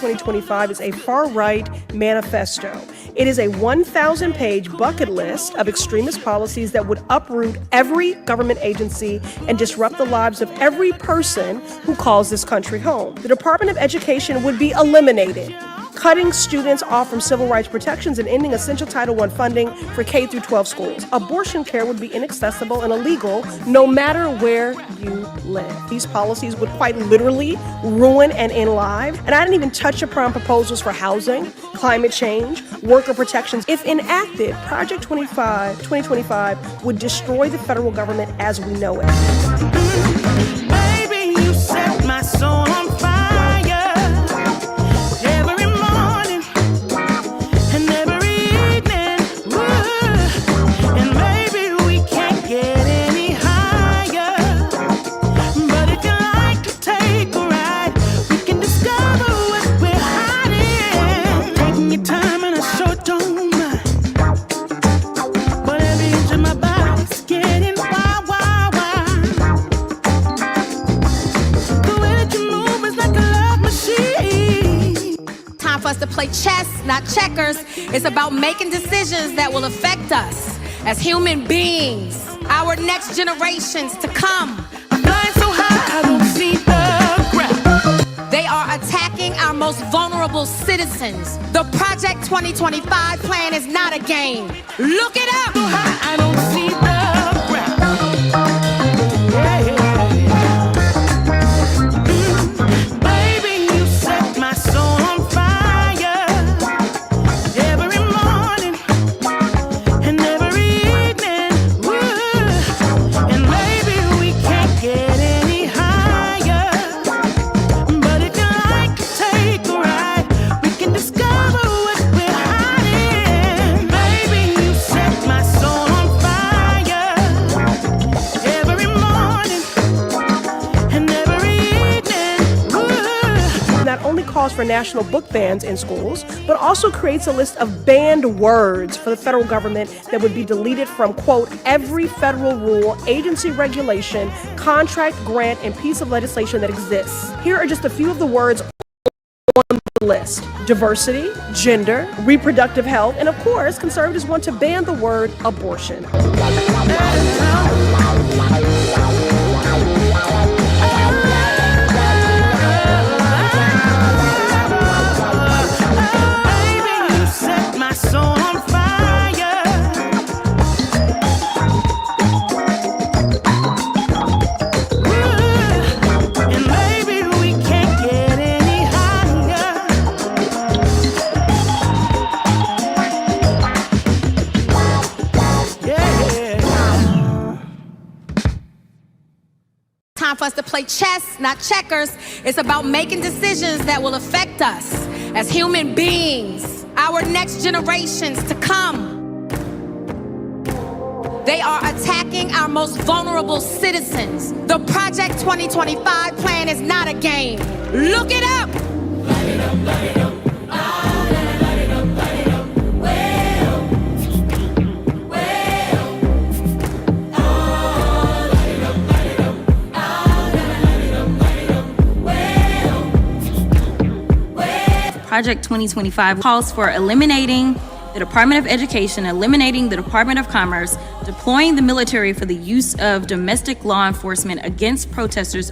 2025 is a far-right manifesto. It is a 1,000-page bucket list of extremist policies that would uproot every government agency and disrupt the lives of every person who calls this country home. The Department of Education would be eliminated, cutting students off from civil rights protections and ending essential Title I funding for K through 12 schools. Abortion care would be inaccessible and illegal no matter where you live. These policies would quite literally ruin and end lives. And I didn't even touch upon proposals for housing, climate change, worker protections. If enacted, Project 2025 would destroy the federal government as we know it. Baby, you set my soul on fire. To play chess, not checkers. It's about making decisions that will affect us as human beings, our next generations to come. I'm flying so high, I don't see the ground. They are attacking our most vulnerable citizens. The Project 2025 plan is not a game. Look it up. So high, I don't see the ground. Baby, you set my soul on fire. Calls for national book bans in schools, but also creates a list of banned words for the federal government that would be deleted from, quote, every federal rule, agency regulation, contract, grant, and piece of legislation that exists. Here are just a few of the words on the list: diversity, gender, reproductive health, and of course, conservatives want to ban the word abortion. For us to play chess, not checkers. It's about making decisions that will affect us as human beings, our next generations to come. They are attacking our most vulnerable citizens. The Project 2025 plan is not a game. Look it up. Light it up, light it up. Project 2025 calls for eliminating the Department of Education, eliminating the Department of Commerce, deploying the military for the use of domestic law enforcement against protesters.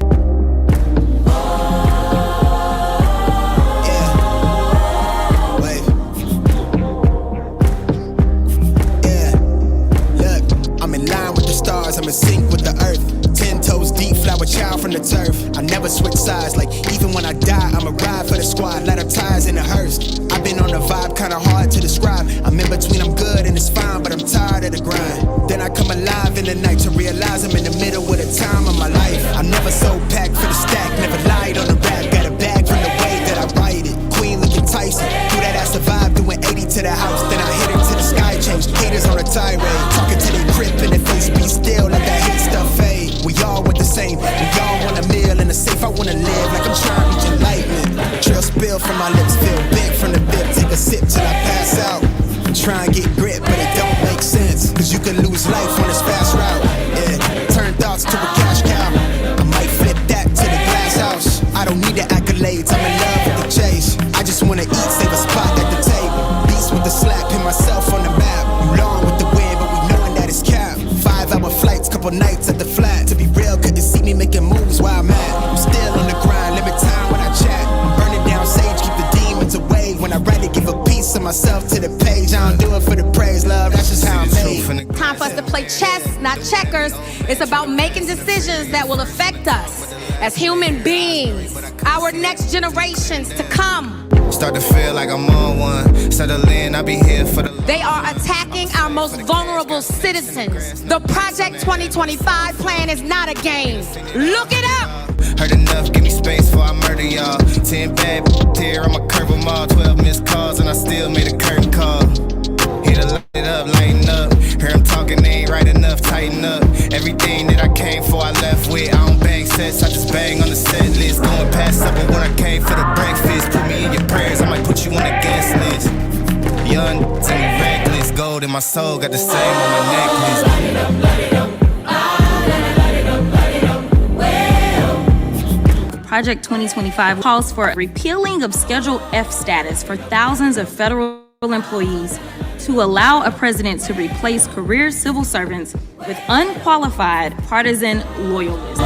I'm in sync with the earth. 10 toes deep, flower child from the turf. I never switch sides, like even when I die, I'ma ride for the squad, light up tires in a hearse. I've been on the vibe, kinda hard to describe. I'm in between, I'm good and it's fine, but I'm tired of the grind. Then I come alive in the night to realize I'm in the middle of the time of my life. I'm never so packed for the stack, never lied on the rap. Got a bag from the way that I write it. Queen looking Tyson, through that I survived, doing 80 to the house. Then I hit her to the sky, changed haters on a tirade. Talking to their grip in the face, be still, let that hate stuff fade. We all want the same, we all want a meal in the safe. I wanna live like I'm trying to reach enlightenment. Trail spill from my lips, feel big from the bib. Take a sip till I pass out. I'm trying to get grip, but it don't make sense. Cause you can lose life on this fast route. Yeah, turn thoughts to a cash cow. I might flip that to the glass house. I don't need the accolades, I'm in love with the chase. I just couple nights at the flat. To be real, couldn't see me making moves while I'm at. I'm still on the grind, limit time when I chat. I'm burning down sage, keep the demons away. When I write it, give a piece of myself to the page. I don't do it for the praise, love, that's just how I'm made. Time for us to play chess, not checkers. It's about making decisions that will affect us as human beings, our next generations to come. Start to feel like I'm on one. Settle in, I'll be here for the... They are attacking our most vulnerable citizens. The Project 2025 plan is not a game. Look it up! Heard enough, give me space before I murder y'all. 10 bad here, I'ma curve them all. 12 missed calls and I still made a curtain call. Here to light it up, lighten up. Hear them talking, they ain't right enough, tighten up. Everything that I came for, I left with. I don't bang sets, I just bang on the set list. Going past supper when I came for the breakfast. Put me in your prayers, I might put you on the guest list. Young, tell me reckless. Gold in my soul, got the same on my necklace. Light it up, light it up. Project 2025 calls for repealing of Schedule F status for thousands of federal employees to allow a president to replace career civil servants with unqualified partisan loyalists.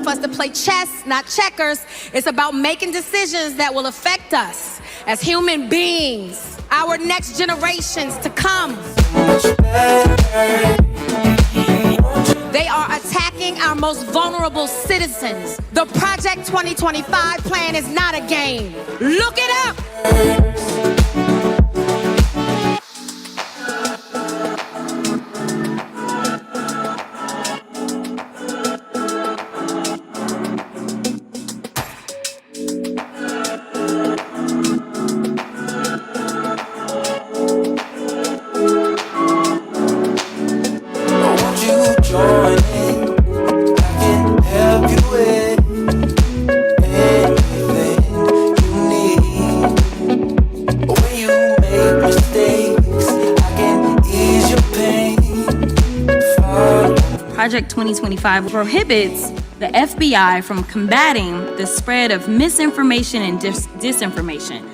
For us to play chess, not checkers. It's about making decisions that will affect us as human beings, our next generations to come. They are attacking our most vulnerable citizens. The Project 2025 plan is not a game. Look it up! Project 2025 prohibits the FBI from combating the spread of misinformation and disinformation.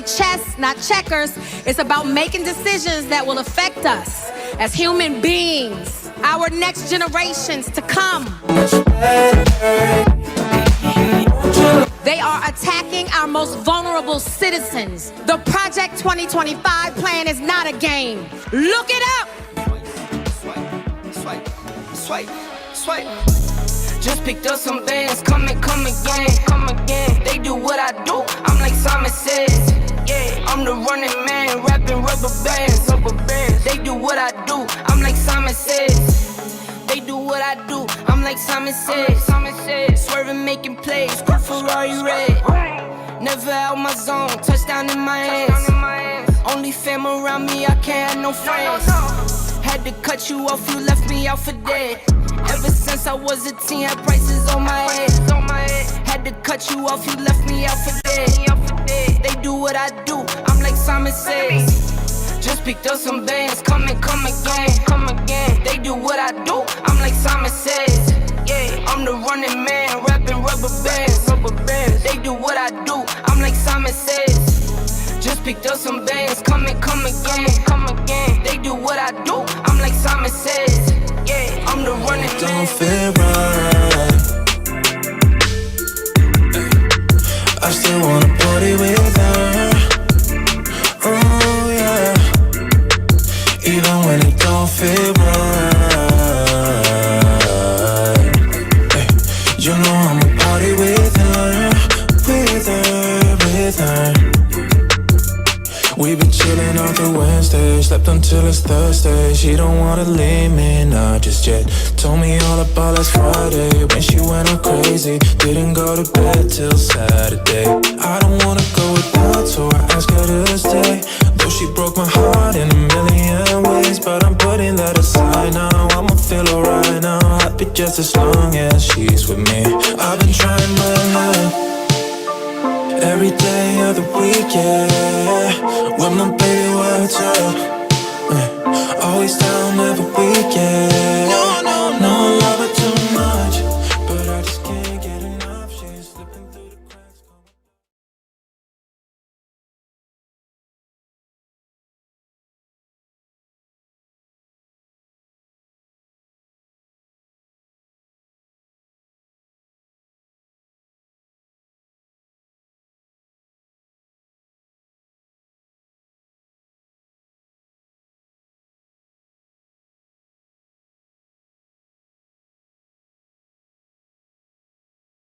Chess, not checkers. It's about making decisions that will affect us as human beings, our next generations to come. They are attacking our most vulnerable citizens. The Project 2025 plan is not a game. Look it up! Swipe, swipe, swipe. Just picked up some bands, come again. They do what I do, I'm like Simon says. Yeah, I'm the running man, rapping rubber bands. They do what I do, I'm like Simon says. They do what I do, I'm like Simon says. Swerving, making plays, quick Ferrari red. Never out my zone, touchdown in my hands. Only fam around me, I can't have no friends. Had to cut you off, you left me out for dead. Ever since I was a teen, had prices on my head. Had to cut you off, you left me out for dead. They do what I do, I'm like Simon says. Just picked up some bands, come again. They do what I do, I'm like Simon says. Yeah, I'm the running man, rapping rubber bands. They do what I do, I'm like Simon says. Just picked up some bands, come again. They do what I do, I'm like Simon says. Yeah, I'm the running man. Don't feel right. I still wanna party with her. booked until it's Thursday. She don't wanna leave me, not just yet. Told me all about last Friday when she went all crazy. Didn't go to bed till Saturday. I don't wanna go without, so I asked her to stay. Though she broke my heart in a million ways, but I'm putting that aside now. I'ma feel alright now, happy just as long as she's with me. I've been trying my hand every day of the week, yeah. When my baby works up, always down every weekend. No, I love her too much, but I just can't get enough. She's slipping through the cracks.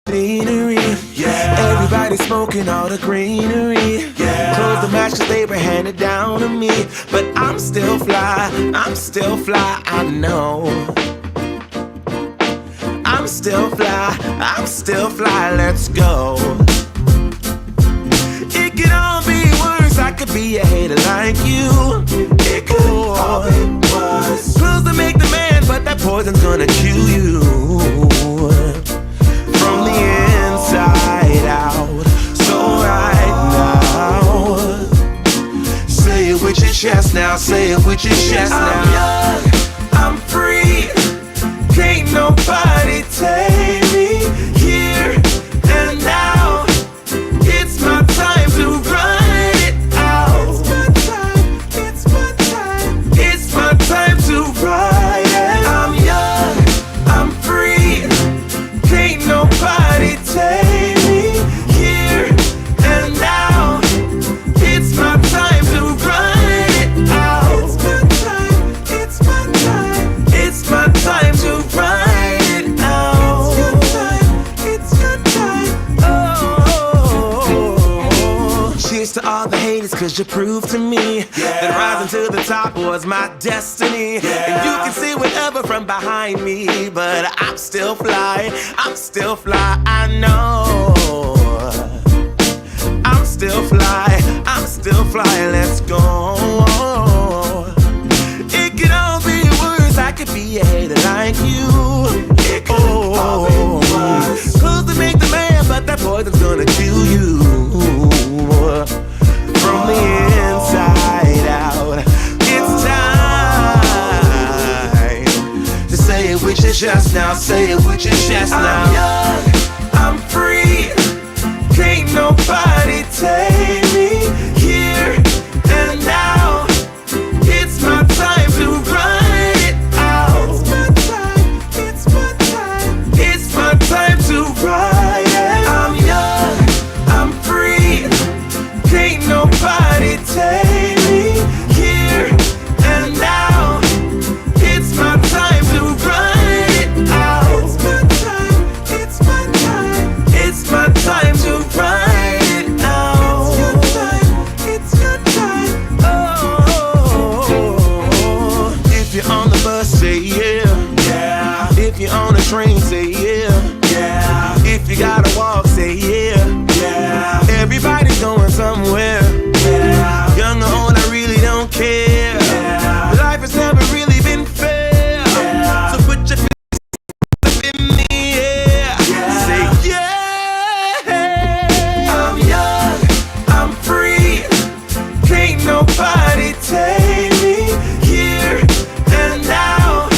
Greenery, yeah. Everybody smoking all the greenery, yeah. Close the match cause they were handed down to me. But I'm still fly, I know. I'm still fly, let's go. It could all be worse, I could be a hater like you. It could all be worse. Pills to make the man, but that poison's gonna kill you. From the inside out, so right now, say it with your chest now, say it with your chest now. I'm young, I'm free, can't nobody take me here and now. It's my time to run it out. It's my time to ride it. I'm young, I'm free, can't nobody take me here and now. It's my time to run it out. It's my time to run it out. It's your time. Oh, cheers to all the haters, cause you proved to me that rising to the top was my destiny. And you can see whatever from behind me, but I'm still fly, I know. I'm still fly, let's go. It could all be worse, I could be a hater like you. It could all be worse. Clothes to make the man, but that poison's gonna kill you. From the inside out, it's time to say it with your chest now, say it with your chest now. I'm young, I'm free, can't nobody take me here and now. It's my time to run it out. It's my time to ride it. I'm young, I'm free, can't nobody take me here and now. It's my time to run it out. It's my time to ride it out. It's your time. Oh, if you're on the bus, say yeah. If you're on the train, say yeah. If you gotta walk, say yeah. Everybody's going somewhere. Young or old, I really don't care. Life has never really been fair. So put your fist up in the air. Say yeah. I'm young, I'm free, can't nobody take me here and now.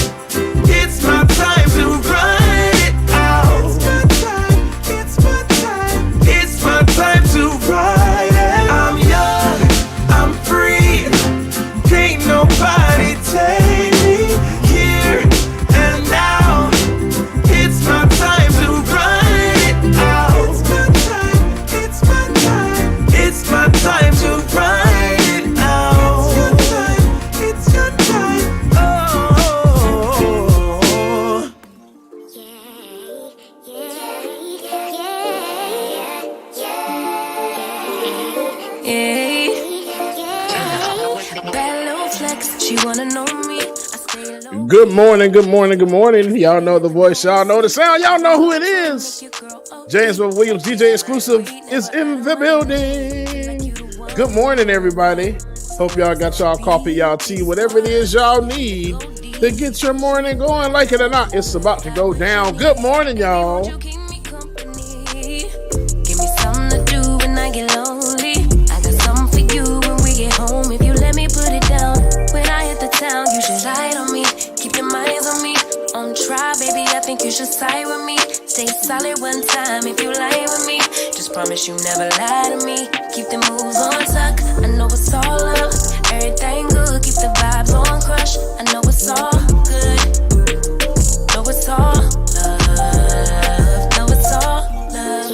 It's my time to run it out. It's my time to ride it. I'm young, I'm free, can't nobody take me here and now. It's my time to run it out. It's my time to ride it out. It's your time. Oh. Bad little flex. she wanna know me. I stay alone. Good morning, good morning, good morning. Y'all know the voice, y'all know the sound, y'all know who it is. James Williams, DJ Exclusive, is in the building. Good morning, everybody. Hope y'all got y'all coffee, y'all tea, whatever it is y'all need to get your morning going. Like it or not, it's about to go down. Good morning, y'all. Give me something to do when I get lonely. I got something for you when we get home. If you let me put it down, when I hit the town, you should ride on me. Keep your minds on me. On try, baby, I think you should side with me. Stay solid one time if you lie with me. Just promise you never lie to me. Keep the moves on tuck. I know it's all love. Everything good. Keep the vibes on crush. I know it's all good. Know it's all love. Know it's all love.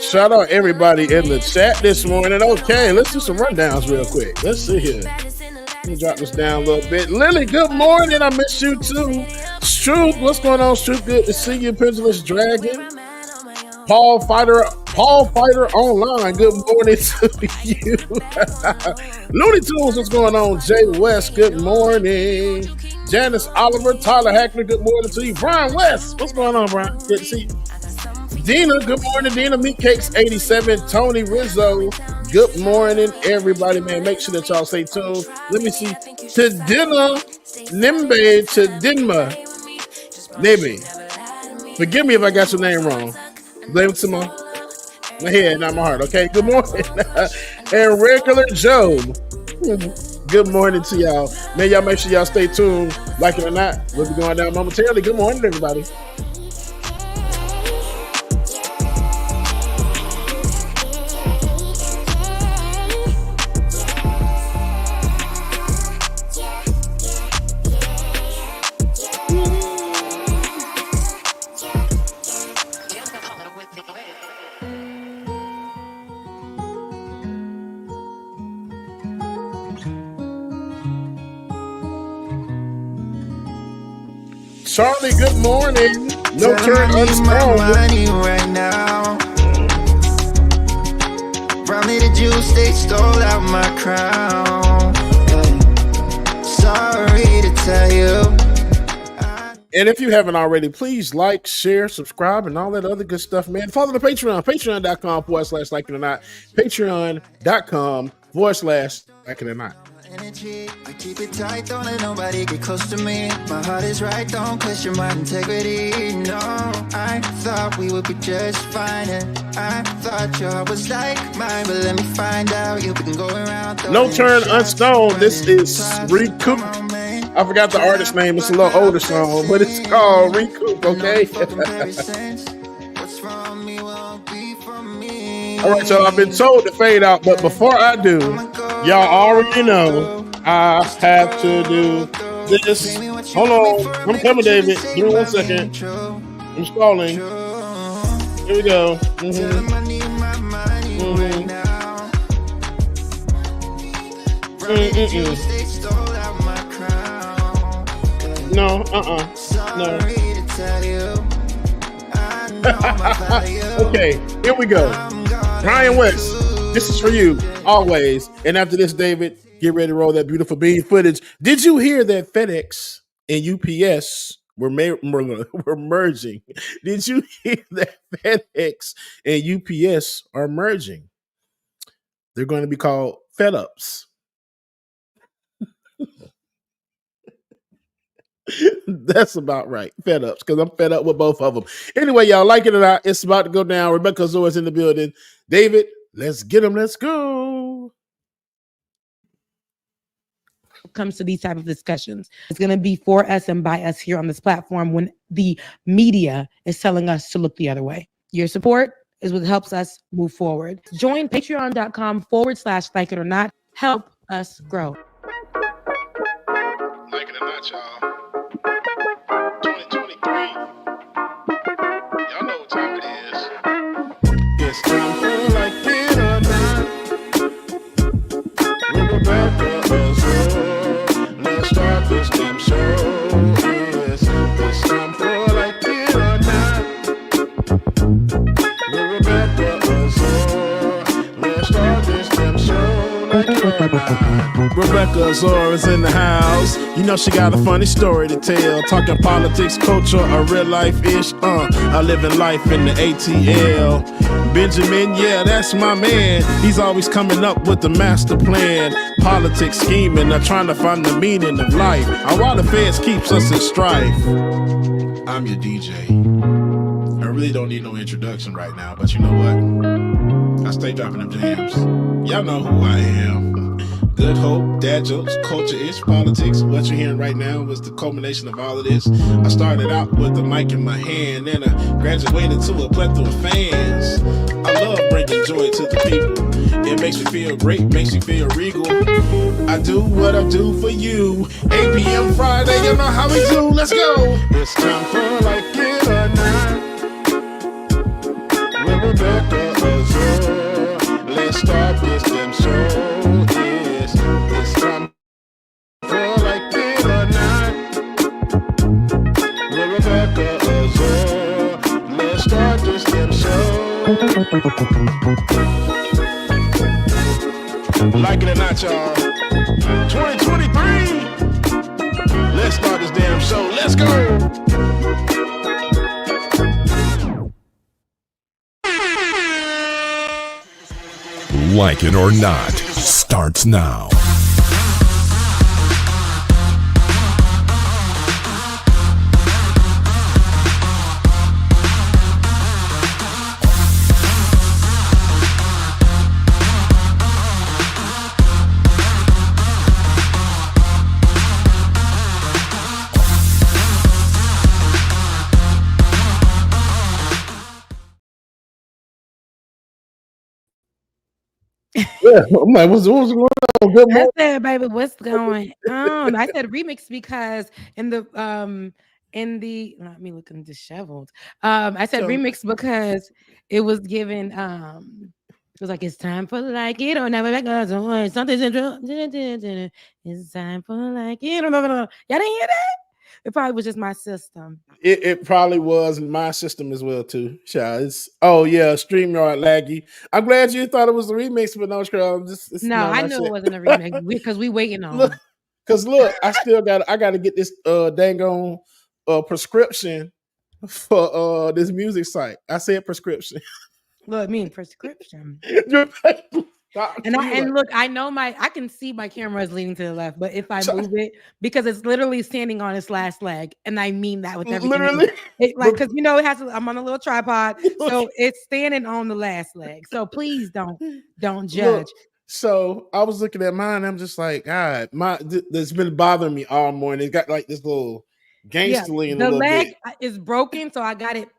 Shout out everybody in the chat this morning. Okay, let's do some rundowns real quick. Let's see here. Let me drop this down a little bit. Lily, good morning. I miss you too. Stroop, what's going on, Stroop? Good to see you, Pendulous Dragon. Paul Fighter Online, good morning to you. Looney Tunes, what's going on? Jay West, good morning. Janice Oliver, Tyler Hackner, good morning to you. Brian West, what's going on, Brian? Good to see you. Dina, good morning, Dina. Meat Cakes 87, Tony Rizzo, good morning, everybody, man. Make sure that y'all stay tuned. Let me see. To dinner, Nimbe, to Dinma, Nibby. Forgive me if I got your name wrong. Blame it to my head, not my heart, okay? Good morning. And Regular Joe, good morning to y'all. Man, y'all make sure y'all stay tuned. Like it or not, we'll be going down momentarily. Good morning, everybody. Charlie, good morning. No turn unstrong. Money right now. Brought me the juice, they stole out my crown. Sorry to tell you. And if you haven't already, please like, share, subscribe, and all that other good stuff, man. Follow the Patreon, patreon.com/like it or not, patreon.com/like it or not. Energy, I keep it tight, don't let nobody get close to me. My heart is right, don't question my integrity. No, I thought we would be just fine, and I thought your heart was like mine, but let me find out you've been going around. No turn unstoned. This is Recoup. I forgot the artist name. It's a little older song, but it's called Recoup. Okay. All right, y'all. I've been told to fade out, but before I do, y'all already know I have to do this. Hold on. I'm coming, David. Give me 1 second. I'm scrolling. Here we go. No, no. Okay, here we go. Brian West, this is for you, always. And after this, David, get ready to roll that beautiful bean footage. Did you hear that FedEx and UPS were merging? Did you hear that FedEx and UPS are merging? They're going to be called FedUps. That's about right. Fed ups, because I'm fed up with both of them. Anyway, y'all, like it or not, it's about to go down. Rebecca Zora's in the building. David, let's get him. Let's go. Comes to these type of discussions, it's going to be for us and by us here on this platform when the media is telling us to look the other way. Your support is what helps us move forward. Join patreon.com/like it or not. Help us grow. Like it or not, y'all. 2023. Y'all know what time it is. It's time for like it or not. We're about to let's start this damn show. Yes, it's time for like it or not. Azora's in the house. You know she got a funny story to tell. Talking politics, culture, a real life ish. I live in life in the ATL. Benjamin, yeah, that's my man. He's always coming up with the master plan. Politics, scheming, trying to find the meaning of life. While the feds keeps us in strife. I'm your DJ. I really don't need no introduction right now, but you know what? I stay dropping them jams. Y'all know who I am. Good hope, dad jokes, culture-ish, politics. What you're hearing right now was the culmination of all of this. I started out with the mic in my hand, and I graduated to a plethora of fans. I love bringing joy to the people. It makes me feel great, makes me feel regal. I do what I do for you. 8 p.m. Friday, you know how we do. Let's go. It's time for Like It or Not. With Rebecca Azure. Let's start this damn show. It's time for Like It or Not. With Rebecca Azure. Let's start this damn show. Like it or not, y'all. 2023. Let's start this damn show. Let's go. Like It or Not starts now. Yeah, I'm like, what's going on? Good morning. I said, baby, what's going on? I said remix because in the not me looking disheveled. I said remix because it was given it was like it's time for Like It or Never Back on something's in it's time for Like It or Never. Y'all didn't hear that? It probably was just my system. It probably was my system as well too. Oh yeah, StreamYard laggy. I'm glad you thought it was a remix, but no, I knew it wasn't a remix because we waiting on. Look, I gotta get this dang on prescription for this music site. I said prescription. Look, me prescription. And look, I know I can see my camera is leaning to the left, but if I move it, because it's literally standing on its last leg, and I mean that with everything. Literally, because it has. I'm on a little tripod, so it's standing on the last leg. So please don't judge. Look, so I was looking at mine. I'm just like, God, it's been bothering me all morning. It's got like this little gangsterly in a little bit. The leg is broken, so I got it.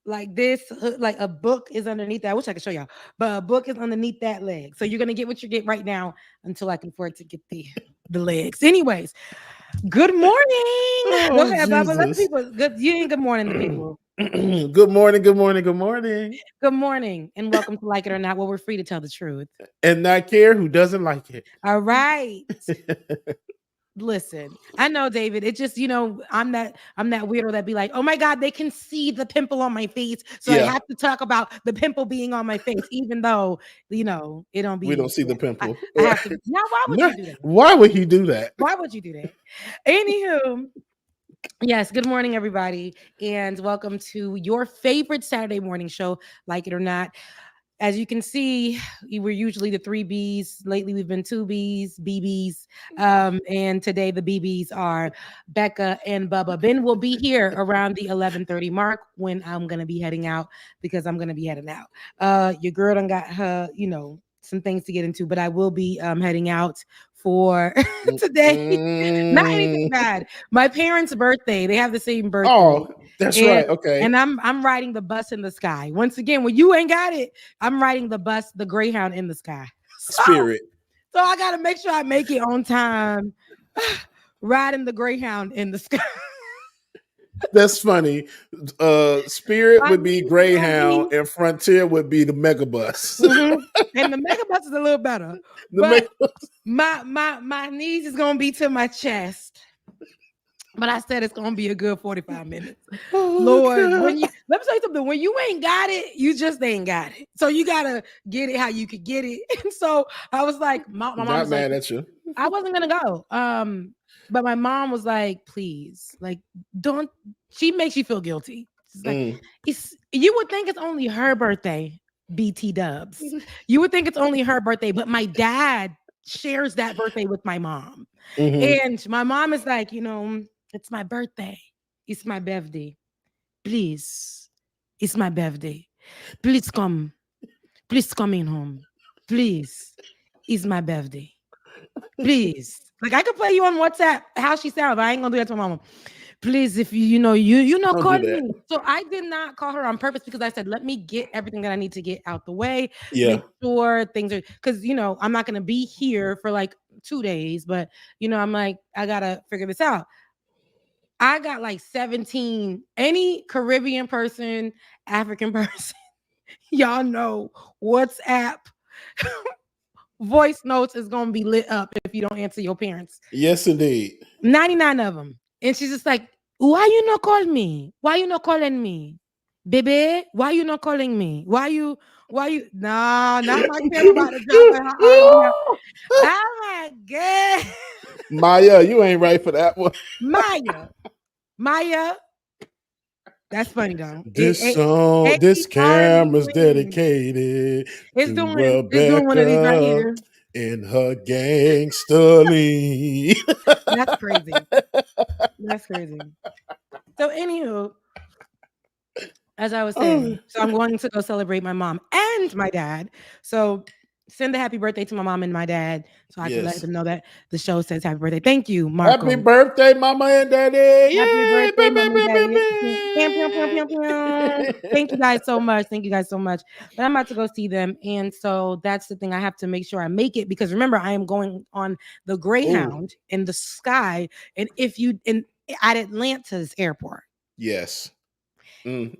Like this, like a book is underneath that. I wish I could show y'all, but a book is underneath that leg. So you're gonna get what you get right now until I can afford to get the legs. Anyways, good morning. Go ahead, Baba. Let people. You ain't good morning to people. Good morning, good morning, good morning. Good morning, and welcome to Like It or Not, where we're free to tell the truth and not care who doesn't like it. All right. Listen, I know, David. It's just, I'm that weirdo that be like, oh my God, they can see the pimple on my face. So I have to talk about the pimple being on my face, even though, it don't be. We don't see the pimple. I have to. Now, why would you do that? Why would he do that? Why would you do that? Anywho, yes, good morning, everybody. And welcome to your favorite Saturday morning show, Like It or Not. As you can see, we're usually the 3 Bs. Lately, we've been 2 Bs, BBs. And today, the BBs are Becca and Bubba. Ben will be here around the 11:30 mark when I'm going to be heading out, because I'm going to be heading out. Your girl done got her, some things to get into, but I will be heading out for today. Not anything bad. My parents' birthday. They have the same birthday. Oh, that's right. Okay. And I'm riding the bus in the sky. Once again, when you ain't got it, I'm riding the bus, the Greyhound in the sky. Spirit. So I got to make sure I make it on time. Riding the Greyhound in the sky. That's funny. Spirit would be Greyhound and Frontier would be the Megabus. And the Megabus is a little better. My knees is gonna be to my chest. But I said it's gonna be a good 45 minutes. Oh, Lord, God. let me tell you something. When you ain't got it, you just ain't got it. So you gotta get it how you could get it. And so I was like, my mom Not was like, mad at you. I wasn't gonna go. But my mom was like, please, like, don't. She makes you feel guilty. She's like, it's you would think it's only her birthday, BT Dubs. You would think it's only her birthday, but my dad shares that birthday with my mom. And my mom is like, it's my birthday. It's my birthday. Please. It's my birthday. Please come. Please come in home. Please. It's my birthday. Please. Like I could play you on WhatsApp how she sounds, but I ain't gonna do that to my mama. Please, if you know Don't call do that. me. So I did not call her on purpose because I said, let me get everything that I need to get out the way. Yeah. Make sure things are because I'm not gonna be here for like 2 days, but I'm like, I gotta figure this out. I got like 17, any Caribbean person, African person, y'all know WhatsApp voice notes is gonna be lit up if you don't answer your parents. Yes, indeed. 99 of them. And she's just like, why you not call me? Why you not calling me? Baby, why you not calling me? Why you no, not my Kim about to drop in her R&B. Oh my God. Maya, you ain't right for that one. Maya. That's funny though. This song, this R&B camera's queen. dedicated It's to doing one of these right Rebecca here. and her gangster lean. That's crazy. That's crazy. So anywho, as I was saying, so I'm going to go celebrate my mom and my dad. So send a happy birthday to my mom and my dad so I can let Yes. them know that the show says happy birthday. Thank you, Marco. Happy birthday, mama and daddy. Happy Yay! birthday, mom and daddy. Pew, pew, pew, pew, pew. Thank you guys so much. Thank you guys so much. But I'm about to go see them. And so that's the thing. I have to make sure I make it because remember, I am going on the Greyhound in the sky. And at Atlanta's airport. Yes.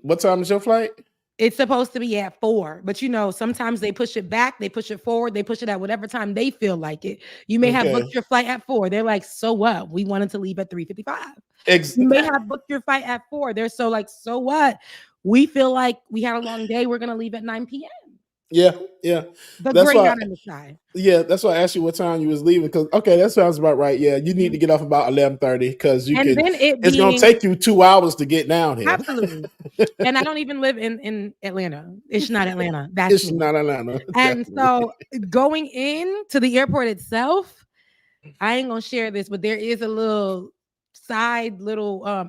What time is your flight? It's supposed to be at 4, but sometimes they push it back, they push it forward, they push it at whatever time they feel like it. You may have booked your flight at 4. They're like, so what? We wanted to leave at 3:55. You may have booked your flight at 4. They're so like, so what? We feel like we had a long day. We're gonna leave at 9 p.m. Yeah. The That's why. Greyhound in the sky. Yeah, that's why I asked you what time you was leaving. Because that sounds about right. Yeah, you need to get off about 11:30 because Then it's gonna take you 2 hours to get down here. Absolutely. And I don't even live in Atlanta. It's not Atlanta. It's not Atlanta. And so going in to the airport itself, I ain't gonna share this, but there is a little side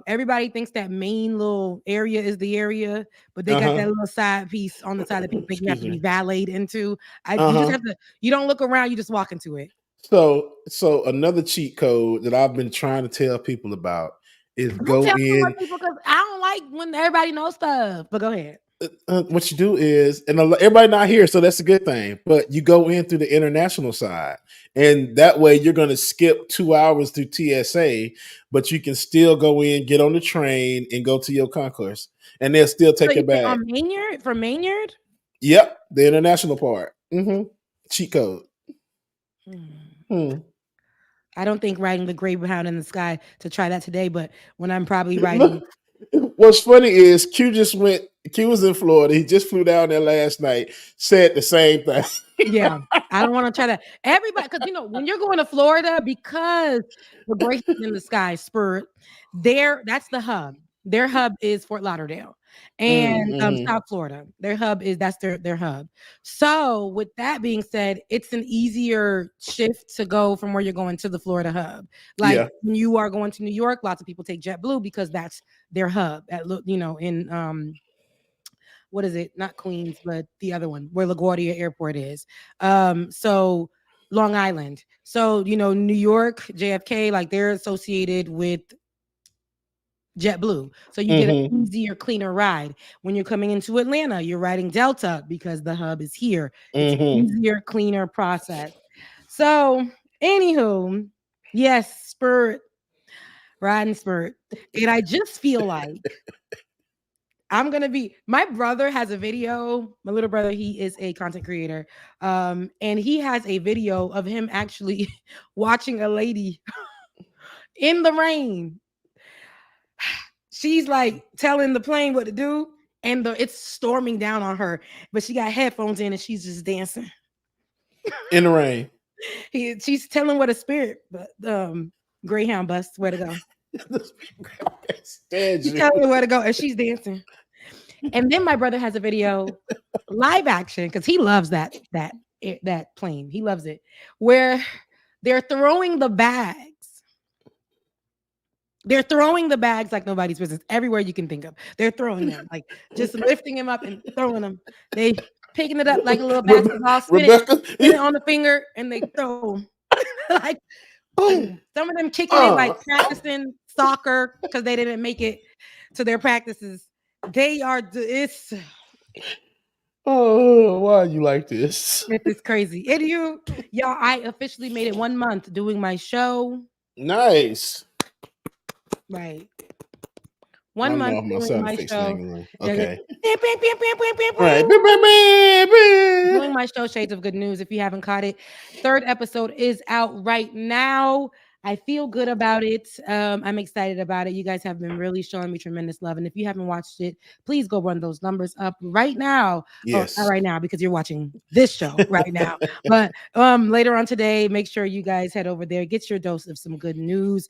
everybody thinks that main little area is the area, but they got that little side piece on the side that people think you have to be valeted into. You just have to, you don't look around, you just walk into it. So another cheat code that I've been trying to tell people about is go in. Because I don't like when everybody knows stuff, but go ahead. What you do is, and everybody not here, so that's a good thing. But you go in through the international side, and that way you're going to skip 2 hours through TSA, but you can still go in, get on the train, and go to your concourse, and they'll still take it back. From Maynard? Yep, the international part. Cheat code. I don't think riding the Greyhound in the sky to try that today, but when I'm probably riding. What's funny is Q was in Florida. He just flew down there last night, said the same thing. Yeah, I don't want to try that. Everybody, because when you're going to Florida, because the Greyhound in the sky, Spirit, that's the hub. Their hub is Fort Lauderdale and South Florida. Their hub that's their hub. So with that being said, it's an easier shift to go from where you're going to the Florida hub. Like when you are going to New York, lots of people take JetBlue because that's their hub in what is it? Not Queens, but the other one where LaGuardia Airport is. So Long Island. So, New York, JFK, like they're associated with JetBlue. So you get an easier, cleaner ride. When you're coming into Atlanta, you're riding Delta because the hub is here. It's an easier, cleaner process. So, anywho, yes, Spirit, riding Spirit. And I just feel like my brother has a video. My little brother, he is a content creator. And he has a video of him actually watching a lady in the rain. she's like telling the plane what to do, and it's storming down on her, but she got headphones in and she's just dancing in the rain. She's telling what a spirit, but Greyhound bus where to go. She's telling her where to go, and she's dancing. And then my brother has a video, live action, because he loves that plane. He loves it, where they're throwing the bags. They're throwing the bags like nobody's business everywhere you can think of. They're throwing them, like just lifting him up and throwing them. They picking it up like a little basketball, spin it on the finger, and they throw them. Like boom. Some of them kicking it like practicing soccer because they didn't make it to their practices. They are it's. Oh, why are you like this? It's crazy. And y'all, I officially made it 1 month doing my show. Nice. Right. 1 month doing my show. Okay. Right. Doing my show, Shades of Good News. If you haven't caught it, 3rd episode is out right now. I feel good about it. I'm excited about it. You guys have been really showing me tremendous love. And if you haven't watched it, please go run those numbers up right now. Yes. Not right now because you're watching this show right now. But later on today, make sure you guys head over there. Get your dose of some good news.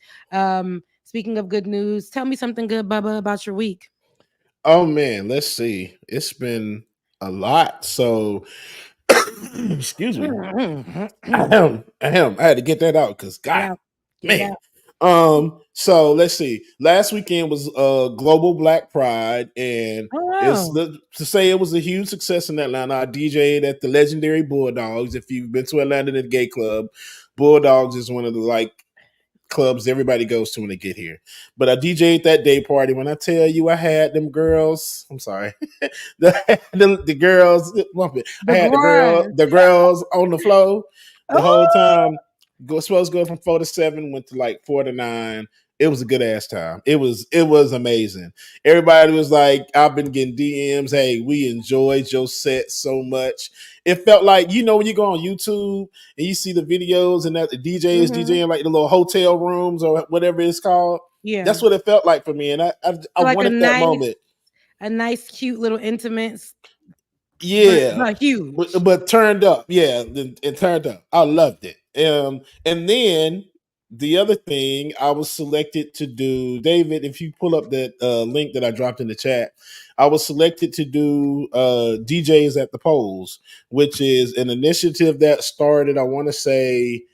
Speaking of good news, tell me something good, Bubba, about your week. Oh, man. Let's see. It's been a lot. So, excuse me. I had to get that out because, God. Man. So let's see. Last weekend was Global Black Pride, and to say it was a huge success in Atlanta. I DJ'd at the legendary Bulldogs. If you've been to Atlanta at the gay club, Bulldogs is one of the clubs everybody goes to when they get here. But I DJ'd that day party. When I tell you I had them girls, I'm sorry, the girls. I had the girls on the floor the whole time. Supposed to go from 4 to 7, went to 4 to 9. It was a good ass time. It was amazing. Everybody was like, I've been getting DMs. Hey, we enjoyed your set so much. It felt like, when you go on YouTube and you see the videos and that the DJ is DJing the little hotel rooms or whatever it's called. Yeah, that's what it felt like for me. And I wanted that moment. A nice, cute little intimate. Yeah, but huge. But turned up. Yeah, it turned up. I loved it. And then the other thing I was selected to do, David, if you pull up that link that I dropped in the chat, I was selected to do DJs at the polls, which is an initiative that started, I want to say,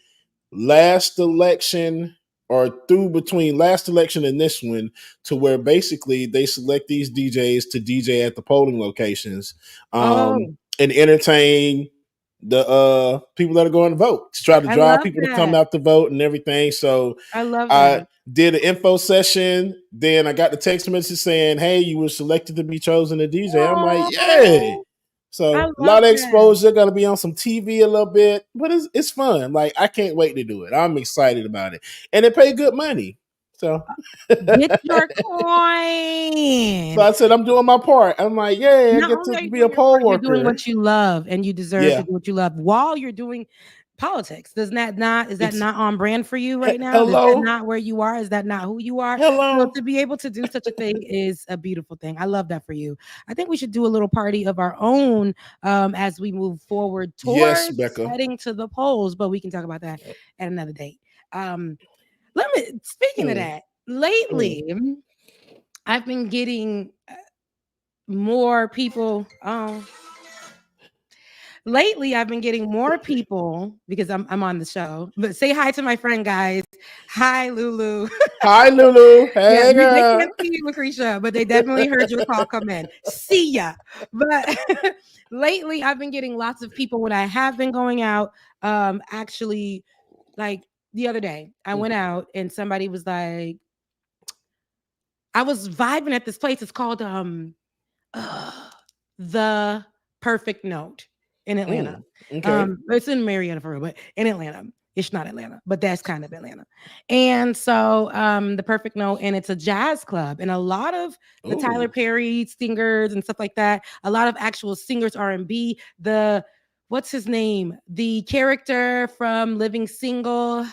last election or through between last election and this one, to where basically they select these DJs to DJ at the polling locations and entertain the people that are going to vote, to try to drive people to come out to vote and everything. So I love that. I did an info session. Then I got the text message saying, hey, you were selected to be chosen to DJ. I'm like, yay. So a lot of exposure, going to be on some TV a little bit, but it's fun. I can't wait to do it. I'm excited about it. And it paid good money. So get your coin. So I said, I'm doing my part. I'm like, yeah, I get to be a poll worker. You're doing what you love, and you deserve to do what you love while you're doing politics. Is that not on brand for you right now? Hello? Is that not where you are? Is that not who you are? Hello. So to be able to do such a thing is a beautiful thing. I love that for you. I think we should do a little party of our own as we move forward towards heading to the polls, but we can talk about that at another date. Speaking of that, lately I've been getting more people. Lately, I've been getting more people because I'm on the show. But say hi to my friend, guys. Hi, Lulu. Hi, Lulu. Hey, girl. They can't see you, Lucretia, but they definitely heard your call come in. See ya. But lately, I've been getting lots of people when I have been going out. Actually, the other day, I went out and somebody was like, I was vibing at this place. It's called The Perfect Note in Atlanta. It's in Marietta for real, but in Atlanta. It's not Atlanta, but that's kind of Atlanta. And so The Perfect Note, and it's a jazz club, and a lot of the Tyler Perry singers and stuff like that, a lot of actual singers, R&B, what's his name? The character from Living Single.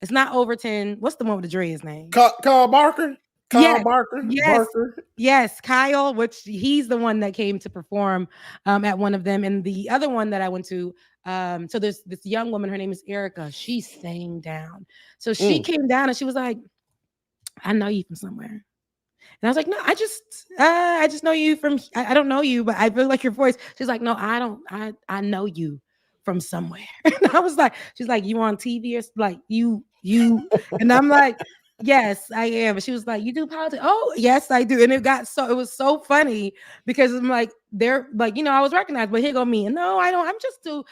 It's not Overton. What's the one with the Dre's name? Carl Barker? Kyle Yes. Barker. Yes, Kyle, which he's the one that came to perform at one of them. And the other one that I went to, so there's this young woman, her name is Erica. She sang down. So she came down and she was like, I know you from somewhere. And I was like, no, I just know you from, I don't know you, but I really like your voice. She's like, no, I don't, I know you from somewhere. And I was like, she's like, you on TV or like you, and I'm like, yes, I am. And she was like, you do politics? Oh, yes, I do. And it was so funny because I'm like, they're like, I was recognized, but here go me. And no, I don't. I'm just too,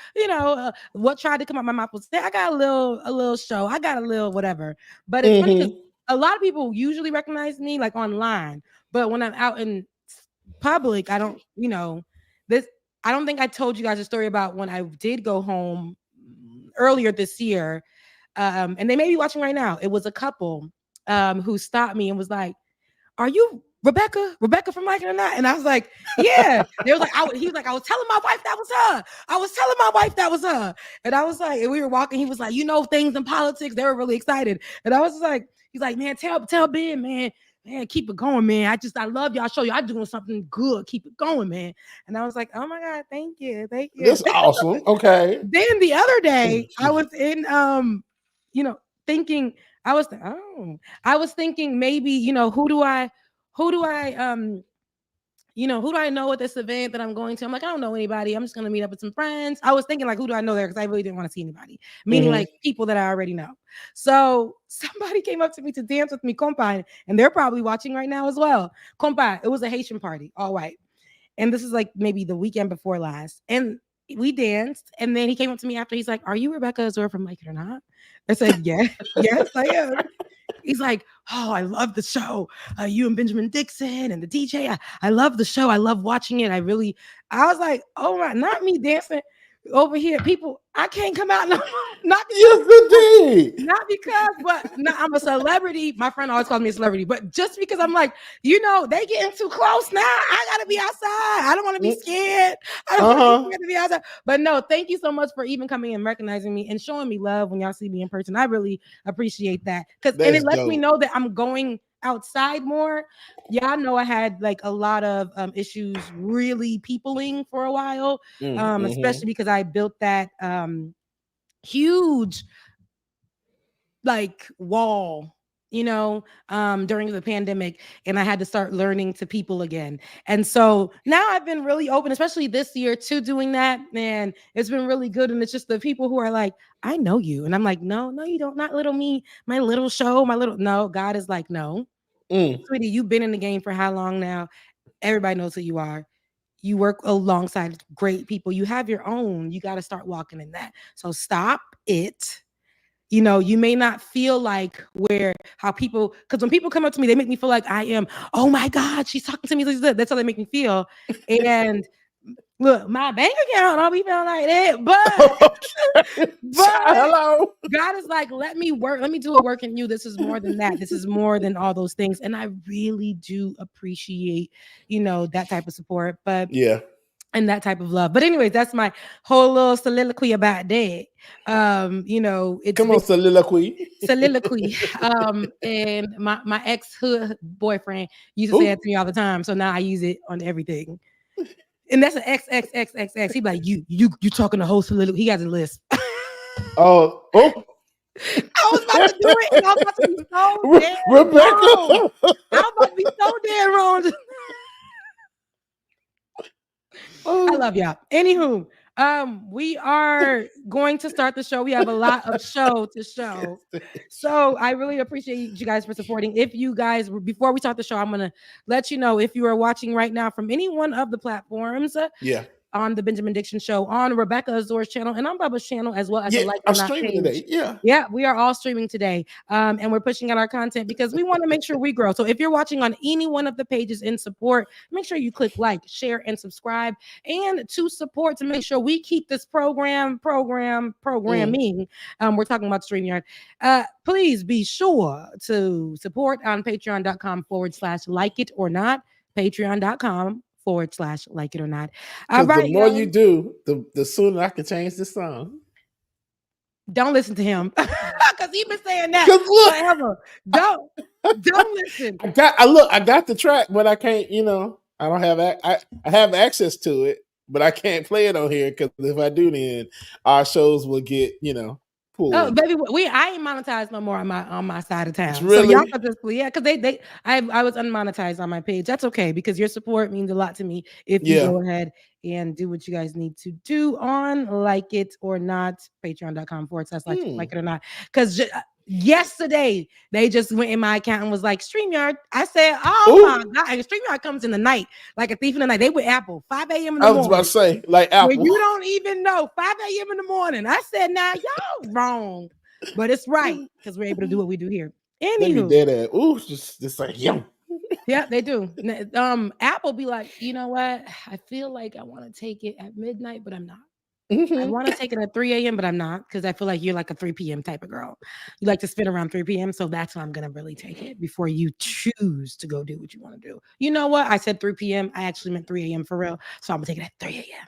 what tried to come out my mouth was, I got a little show. I got a little whatever. But it's funny because a lot of people usually recognize me like online, but when I'm out in public, I don't, this. I don't think I told you guys a story about when I did go home earlier this year. And they may be watching right now. It was a couple who stopped me and was like, are you Rebecca from Like It or Not? And I was like, yeah. They was like, he was like, I was telling my wife that was her. I was telling my wife that was her. And I was like, and we were walking. He was like, things in politics. They were really excited. And I was like, he's like, man, tell Ben, man, keep it going, man. I love y'all. Show y'all doing something good. Keep it going, man. And I was like, oh my God, thank you. That's awesome. Okay. Then the other day, I was in, thinking, I was thinking maybe, who do I know at this event that I'm going to? I'm like, I don't know anybody. I'm just going to meet up with some friends. I was thinking like, who do I know there? Because I really didn't want to see anybody, meaning like people that I already know. So somebody came up to me to dance with me, compa, and they're probably watching right now as well. Compa, it was a Haitian party, all white. And this is like maybe the weekend before last. And we danced. And then he came up to me after. He's like, are you Rebecca Azor from Like It or Not? I said, yes, I am. He's like, oh, I love the show. You and Benjamin Dixon and the DJ. I love the show. I love watching it. I was like, oh my, not me dancing over here. People, I can't come out. No, not because, but I'm a celebrity. My friend always calls me a celebrity, but just because I'm like, they getting too close now. I gotta be outside. I don't want to be scared. I don't want to be scared to be outside. But no, thank you so much for even coming and recognizing me and showing me love when y'all see me in person. I really appreciate that and it lets me know that I'm going outside more. Y'all know I had like a lot of issues really peopling for a while, especially because I built that huge like wall during the pandemic, and I had to start learning to people again. And so now I've been really open, especially this year, to doing that, and it's been really good. And it's just the people who are like, I know you, and I'm like, no, you don't. Not little me, my little show, no. God is like, no, sweetie, you've been in the game for how long now? Everybody knows who you are. You work alongside great people. You have your own. You got to start walking in that. So stop it. You may not feel like how people, because when people come up to me, they make me feel like I am, oh my God, she's talking to me. That's how they make me feel. And look, my bank account, I'll be feeling like that. But hello. God is like, let me do a work in you. This is more than that. This is more than all those things. And I really do appreciate, that type of support. But yeah. And that type of love. But anyways, that's my whole little soliloquy about that. It's come on, soliloquy. And my ex-boyfriend used to say that to me all the time. So now I use it on everything. And that's an XXXXX. He'd be like, you talking the whole soliloquy. He has a list. Oh. I was about to do it, and I was about to be so damn Rebecca. wrong. I was about to be so damn wrong. I love y'all. Anywho, we are going to start the show. We have a lot of show to show. So I really appreciate you guys for supporting. If you guys, before we start the show, I'm going to let you know if you are watching right now from any one of the platforms. On the Benjamin Dixon Show, on Rebecca Azor's channel, and on Bubba's channel, as well as the Like It or Not streaming page. today. Yeah, we are all streaming today, and we're pushing out our content because we want to make sure we grow. So if you're watching on any one of the pages in support, make sure you click like, share, and subscribe, and to support to make sure we keep this programming. We're talking about StreamYard. Please be sure to support on patreon.com/like it or not. Patreon.com/like it or not. All right, the more you do, the sooner I can change the song. Don't listen to him. because he's been saying that 'Cause look, forever. Don't listen. I got the track, but I can't. I don't have I have access to it, but I can't play it on here because if I do, then our shows will get Oh, pulled. baby, I ain't monetized no more on my side of town. So y'all Really? could just because I was unmonetized on my page. That's okay because your support means a lot to me. If you Yeah. go ahead and do what you guys need to do on Like It or Not, patreon.com/like it or not. Because yesterday they just went in my account and was like StreamYard. I said, oh Ooh, my God, and StreamYard comes in the night like a thief in the night. They with Apple 5 a.m. in the I was about to morning. say like Where Apple. you don't even know 5 a.m. in the morning. I said, now y'all wrong, but it's right because we're able to do what we do here. They be Anywho, dead at. Ooh, just like yum. yeah, they do. Apple be like, you know what? I feel like I want to take it at midnight, but I'm not. I want to take it at 3 a.m., but I'm not because I feel like you're like a 3 p.m. type of girl. You like to spin around 3 p.m., so that's when I'm going to really take it before you choose to go do what you want to do. You know what? I said 3 p.m. I actually meant 3 a.m. for real, so I'm going to take it at 3 a.m.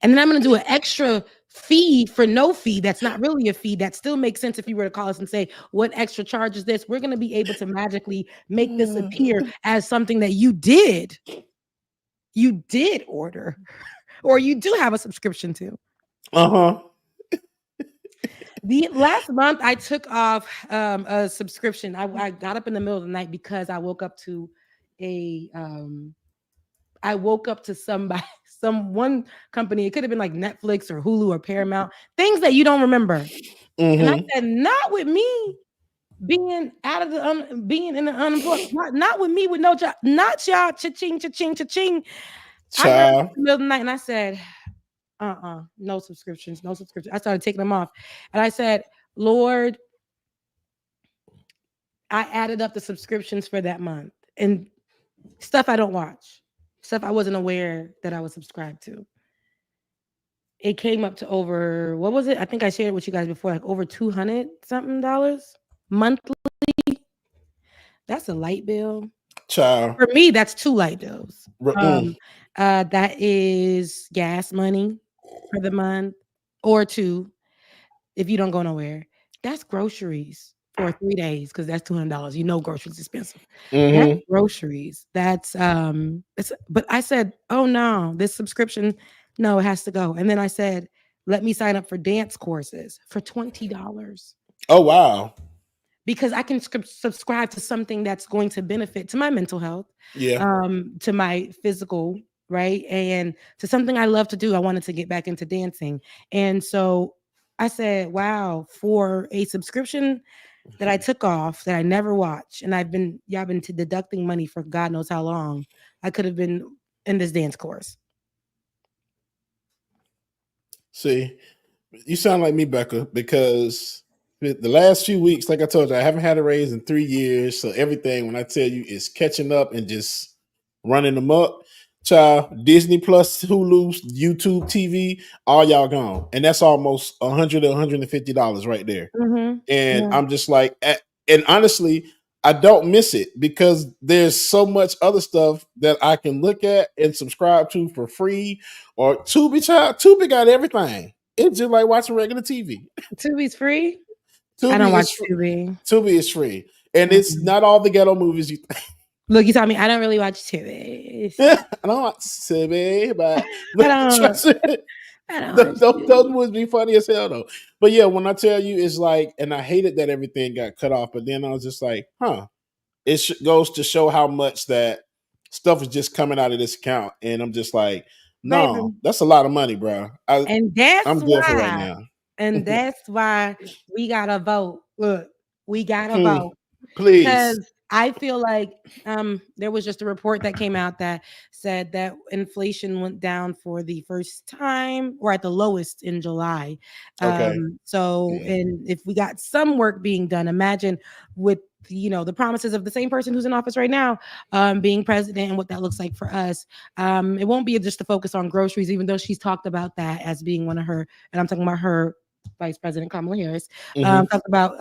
And then I'm going to do an extra fee for no fee. That's not really a fee. That still makes sense if you were to call us and say, what extra charge is this? We're going to be able to magically make this appear as something that you did order or you do have a subscription to. The last month I took off a subscription. I got up in the middle of the night because I woke up to one company. It could have been like Netflix or Hulu or Paramount, things that you don't remember. And I said, not with me being out of being in the unemployed, not with me with no job, not y'all cha-ching, cha-ching, cha-ching. I got up in the middle of the night and I said, no subscriptions, no subscriptions. I started taking them off. And I said, Lord, I added up the subscriptions for that month and stuff I don't watch. Stuff I wasn't aware that I was subscribed to. It came up to over, what was it? I think I shared it with you guys before, like over $200 something monthly. That's a light bill. Child. For me, that's 2 light bills. That is gas money for the month or 2 if you don't go nowhere. That's groceries for 3 days because that's $200. You know groceries expensive. That's groceries. That's but I said, oh no, this subscription, no, it has to go. And then I said, let me sign up for dance courses for $20. Oh wow. Because I can subscribe to something that's going to benefit to my mental health, to my physical, right? And to something I love to do. I wanted to get back into dancing. And so I said, wow, for a subscription that I took off that I never watch, and y'all been deducting money for God knows how long, I could have been in this dance course. See, you sound like me, Becca, because the last few weeks, like I told you, I haven't had a raise in 3 years. So everything, when I tell you, is catching up and just running them up. Child, Disney Plus, Hulu, YouTube TV, all y'all gone. And that's almost $100 to $150 right there. And I'm just like, and honestly, I don't miss it because there's so much other stuff that I can look at and subscribe to for free. Or Tubi, child, Tubi got everything. It's just like watching regular TV. Tubi's free? Tubi I don't watch is Tubi. Tubi is free. And it's not all the ghetto movies you think. Look, you tell me I don't really watch Tubi. I don't watch Tubi, but those movies be funny as hell though. But yeah, when I tell you, it's like, and I hated that everything got cut off, but then I was just like, it goes to show how much that stuff is just coming out of this account, and I'm just like, no, Baby. that's a lot of money, bro. And that's I'm good for right now. And that's why we gotta vote. Look, we gotta vote. Please. Because I feel like there was just a report that came out that said that inflation went down for the first time or at the lowest in July. And if we got some work being done, imagine with the promises of the same person who's in office right now being president and what that looks like for us. It won't be just to focus on groceries, even though she's talked about that as being one of her, and I'm talking about her Vice President Kamala Harris, talked about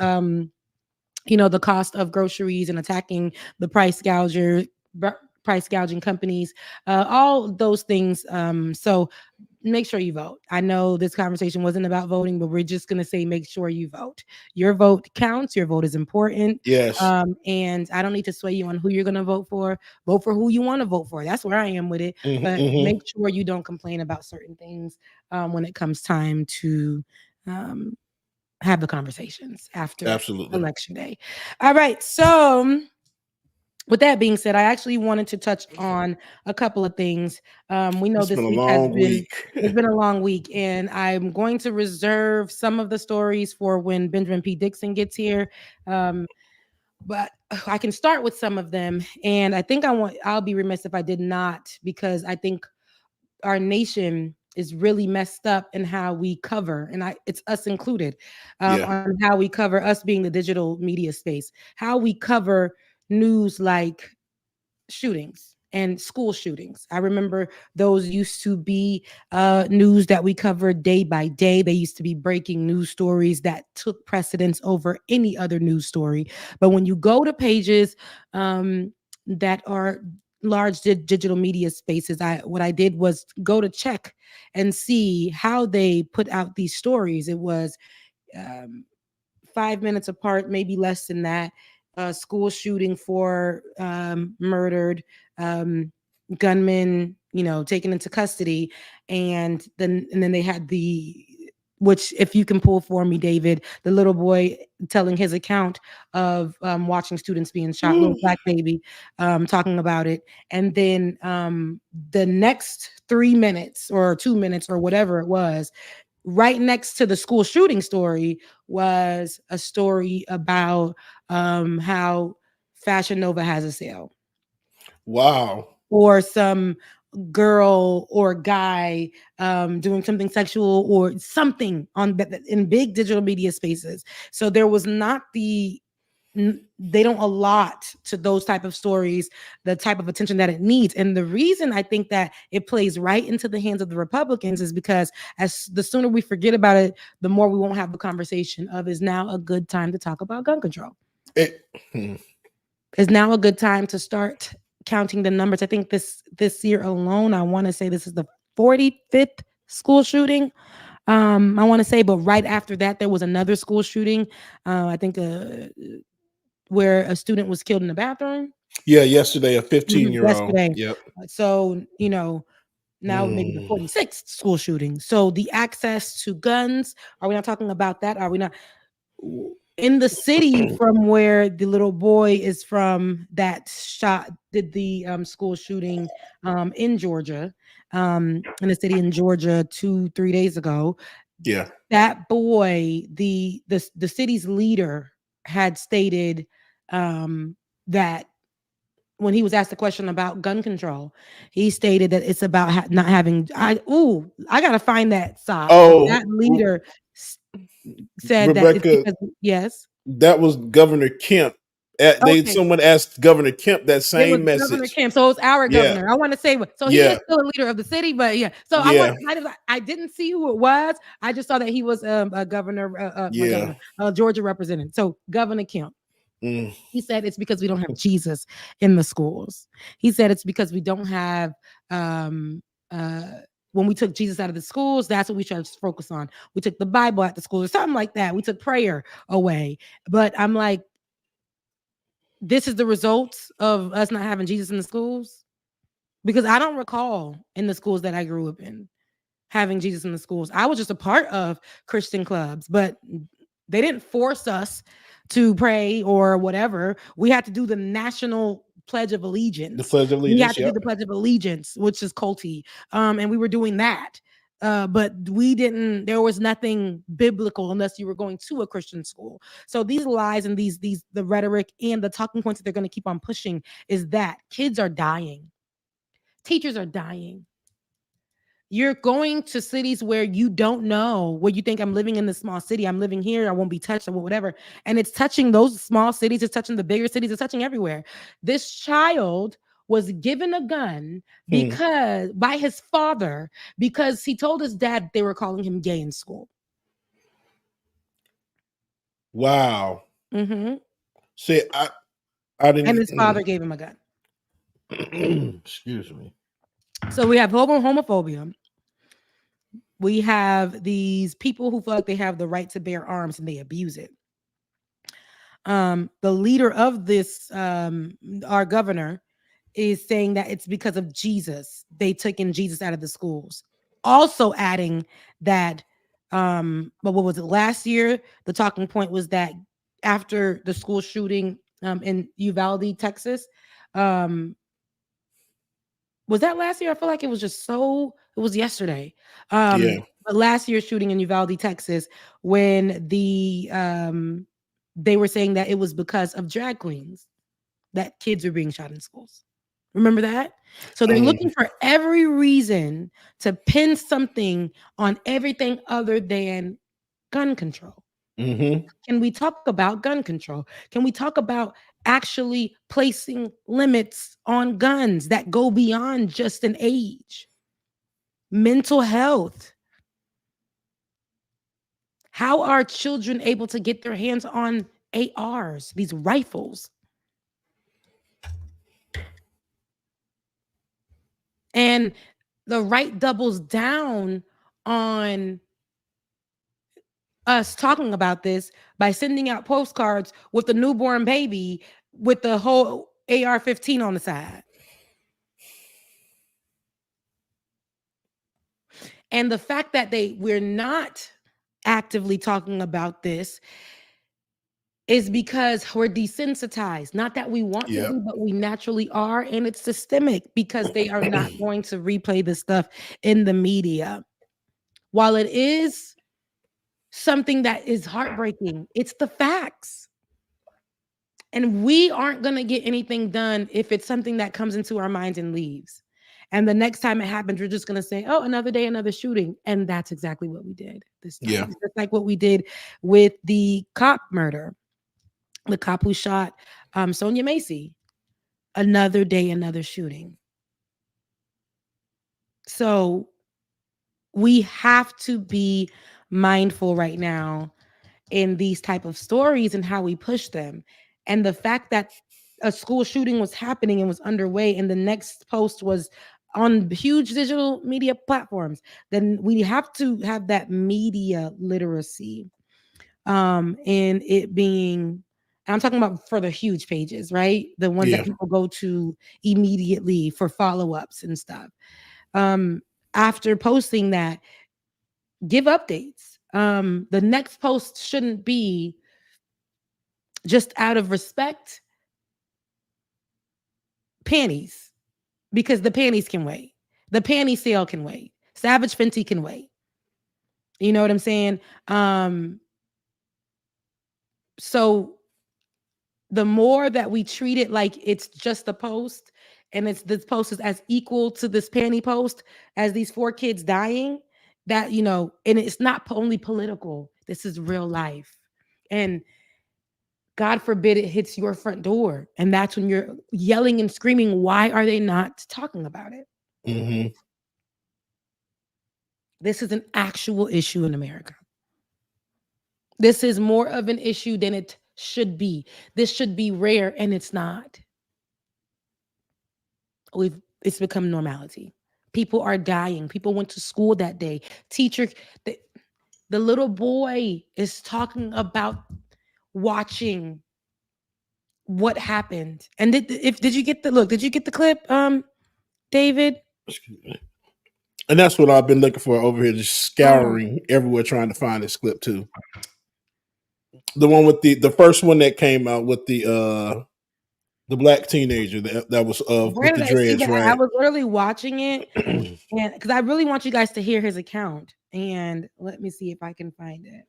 the cost of groceries and attacking the price gouging companies, all those things. So make sure you vote. I know this conversation wasn't about voting, but we're just going to say make sure you vote. Your vote counts. Your vote is important. Yes. And I don't need to sway you on who you're going to vote for. Vote for who you want to vote for. That's where I am with it. But make sure you don't complain about certain things when it comes time to have the conversations after Absolutely. election day. All right. So with that being said, I actually wanted to touch on a couple of things. We know this week has been it's been a long week, and I'm going to reserve some of the stories for when Benjamin P. Dixon gets here. But I can start with some of them, and I think I'll be remiss if I did not, because I think our nation is really messed up in how we cover, and it's us included, on how we cover, us being the digital media space, how we cover news like shootings and school shootings. I remember those used to be news that we covered day by day. They used to be breaking news stories that took precedence over any other news story. But when you go to pages that are large digital media spaces, what I did was go to check and see how they put out these stories. It was 5 minutes apart, maybe less than that. School shooting, 4 murdered, gunmen, taken into custody, and then they had which, if you can pull for me, David, the little boy telling his account of watching students being shot, little black baby, talking about it, and then the next 3 minutes or 2 minutes or whatever it was, right next to the school shooting story, was a story about how Fashion Nova has a sale. Wow. Or some girl or guy doing something sexual or something in big digital media spaces. So there was not they don't allot to those type of stories the type of attention that it needs. And the reason I think that it plays right into the hands of the Republicans is because as the sooner we forget about it, the more we won't have the conversation of, is now a good time to talk about gun control? Is now a good time to start counting the numbers? I think this year alone, I want to say this is the 45th school shooting. I want to say, but right after that, there was another school shooting. I think where a student was killed in the bathroom. Yeah, yesterday, a 15-year-old. Yesterday. Yep. So, now maybe the 46th school shooting. So the access to guns, are we not talking about that? Are we not? In the city from where the little boy is from that did the school shooting in Georgia, in a city in Georgia 2-3 days ago. Yeah. That boy, the city's leader had stated that when he was asked a question about gun control, he stated that it's about not having. I gotta find that side. That leader said Rebecca, that it's because, yes, that was Governor Kemp. Someone asked Governor Kemp that same message. Governor Kemp, so it's our governor. I want to say so he is still a leader of the city, but yeah. So I didn't see who it was. I just saw that he was a governor, Georgia representative. So Governor Kemp. He said it's because we don't have Jesus in the schools. He said it's because we don't have when we took Jesus out of the schools, that's what we tried to focus on. We took the Bible out the schools or something like that. We took prayer away. But I'm like, this is the result of us not having Jesus in the schools? Because I don't recall in the schools that I grew up in having Jesus in the schools. I was just a part of Christian clubs, but they didn't force us to pray or whatever. We had to do the national Pledge of Allegiance. The Pledge of Allegiance. We had to do the Pledge of Allegiance, which is culty. And we were doing that. But there was nothing biblical unless you were going to a Christian school. So these lies and the rhetoric and the talking points that they're going to keep on pushing is that kids are dying. Teachers are dying. You're going to cities where you don't know, where you think, I'm living in this small city. I'm living here. I won't be touched or whatever. And it's touching those small cities. It's touching the bigger cities. It's touching everywhere. This child was given a gun by his father because he told his dad they were calling him gay in school. Wow. See, I didn't. And his father gave him a gun. Excuse me. So we have homophobia. We have these people who feel like they have the right to bear arms and they abuse it. The leader of this, our governor, is saying that it's because of Jesus. They taken Jesus out of the schools. Also adding that, but what was it last year? The talking point was that after the school shooting in Uvalde, Texas, was that last year? I feel like it was it was yesterday. Yeah. But last year's shooting in Uvalde, Texas, when they were saying that it was because of drag queens that kids were being shot in schools. Remember that? So they're looking for every reason to pin something on everything other than gun control. Mm-hmm. Can we talk about gun control? Can we talk about actually placing limits on guns that go beyond just an age? Mental health. How are children able to get their hands on ARs, these rifles? And the right doubles down on us talking about this by sending out postcards with the newborn baby with the whole AR-15 on the side. And the fact that we're not actively talking about this is because we're desensitized. Not that we want to be, but we naturally are. And it's systemic because they are not going to replay this stuff in the media. While it is something that is heartbreaking, it's the facts. And we aren't going to get anything done if it's something that comes into our minds and leaves. And the next time it happens, we're just going to say, oh, another day, another shooting. And that's exactly what we did this time. Yeah. Just like what we did with the cop murder, the cop who shot Sonia Macy. Another day, another shooting. So we have to be mindful right now in these type of stories and how we push them. And the fact that a school shooting was happening and was underway and the next post was on huge digital media platforms, then we have to have that media literacy. And it being, I'm talking about for the huge pages, right? The ones that people go to immediately for follow-ups and stuff. After posting that, give updates. The next post shouldn't be just out of respect, panties, because the panties can wait. The panty sale can wait. Savage Fenty can wait. You know what I'm saying? So the more that we treat it like it's just a post and this post is as equal to this panty post as these 4 kids dying, that, and it's not only political. This is real life. And God forbid it hits your front door. And that's when you're yelling and screaming, why are they not talking about it? Mm-hmm. This is an actual issue in America. This is more of an issue than it should be. This should be rare, and it's not. It's become normality. People are dying. People went to school that day. Teacher, the little boy is talking about watching what happened. And did you get the clip, David? And that's what I've been looking for over here, just scouring everywhere trying to find this clip too. The one with the first one that came out with the black teenager that was with the dreads, right? I was literally watching it, and because I really want you guys to hear his account. And let me see if I can find it.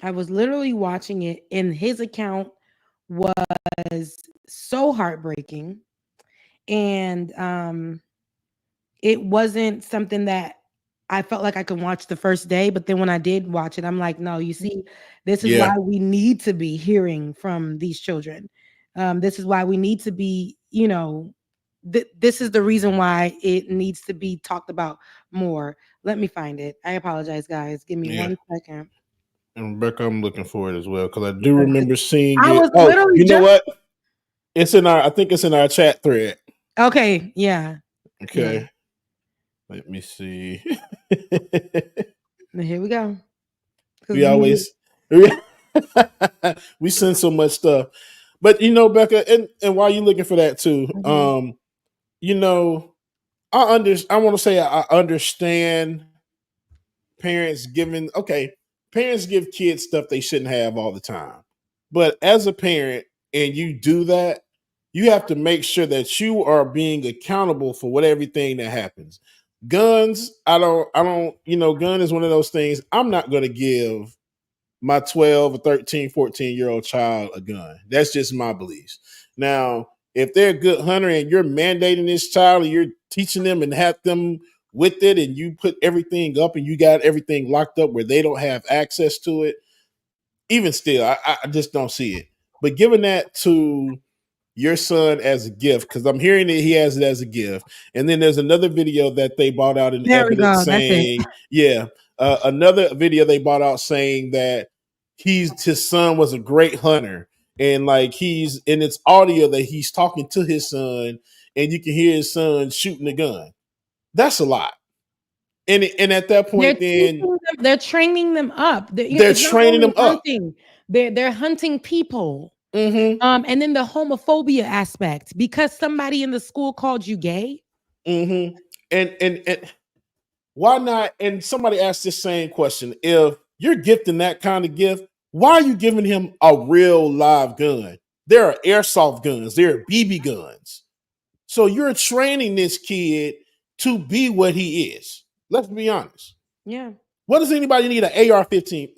I was literally watching it, and his account was so heartbreaking, and it wasn't something that I felt like I could watch the first day. But then when I did watch it, I'm like, no, you see, this is why we need to be hearing from these children. This is why we need to be, this is the reason why it needs to be talked about more. Let me find it. I apologize, guys. Give me 1 second. And Rebecca, I'm looking for it as well because I do remember seeing I it. was literally you know what? I think it's in our chat thread. Okay, yeah. Okay. Yeah. Let me see. Here we go. we always we send so much stuff. But Becca, and while you're looking for that too, you know, I want to say I understand parents giving parents give kids stuff they shouldn't have all the time. But as a parent and you do that, you have to make sure that you are being accountable for what everything that happens. Guns, I don't, gun is one of those things I'm not going to give my 12 or 13, 14-year-old child a gun. That's just my beliefs. Now, if they're a good hunter and you're mandating this child and you're teaching them and have them with it and you put everything up and you got everything locked up where they don't have access to it, even still, I just don't see it. But giving that to your son as a gift, because I'm hearing that he has it as a gift. And then there's another video that they brought out in There we evidence go. That's it. saying, another video they brought out saying that his son was a great hunter. And like and it's audio that he's talking to his son, and you can hear his son shooting a gun. That's a lot. And at that point, they're training them up. They're training them up. They're hunting people. Mm-hmm. And then the homophobia aspect, because somebody in the school called you gay. Mm-hmm. And why not? And somebody asked this same question: if you're gifting that kind of gift, why are you giving him a real live gun? There are airsoft guns, there are BB guns. So you're training this kid to be what he is. Let's be honest. Yeah. What does anybody need an AR-15?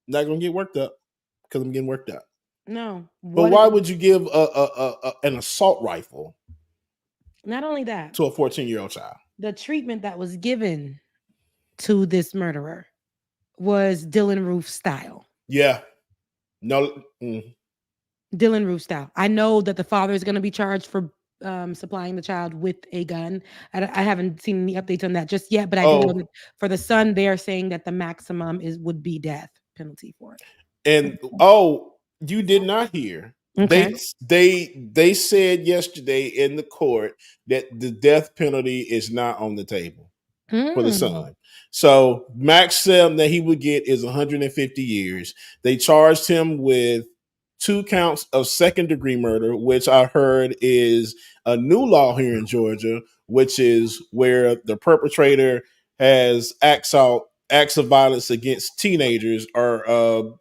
Not gonna get worked up because I'm getting worked up. No. But why would you give an assault rifle? Not only that, to a 14-year-old child. The treatment that was given to this murderer was Dylan Roof style. Yeah. No. Mm. Dylan Roof style. I know that the father is going to be charged for supplying the child with a gun. I haven't seen any updates on that just yet, but I do know that for the son, they are saying that the maximum would be death penalty for it. And you did not hear. Okay. They said yesterday in the court that the death penalty is not on the table for the son. So maximum that he would get is 150 years. They charged him with 2 counts of second-degree murder, which I heard is a new law here in Georgia, which is where the perpetrator has acts of violence against teenagers or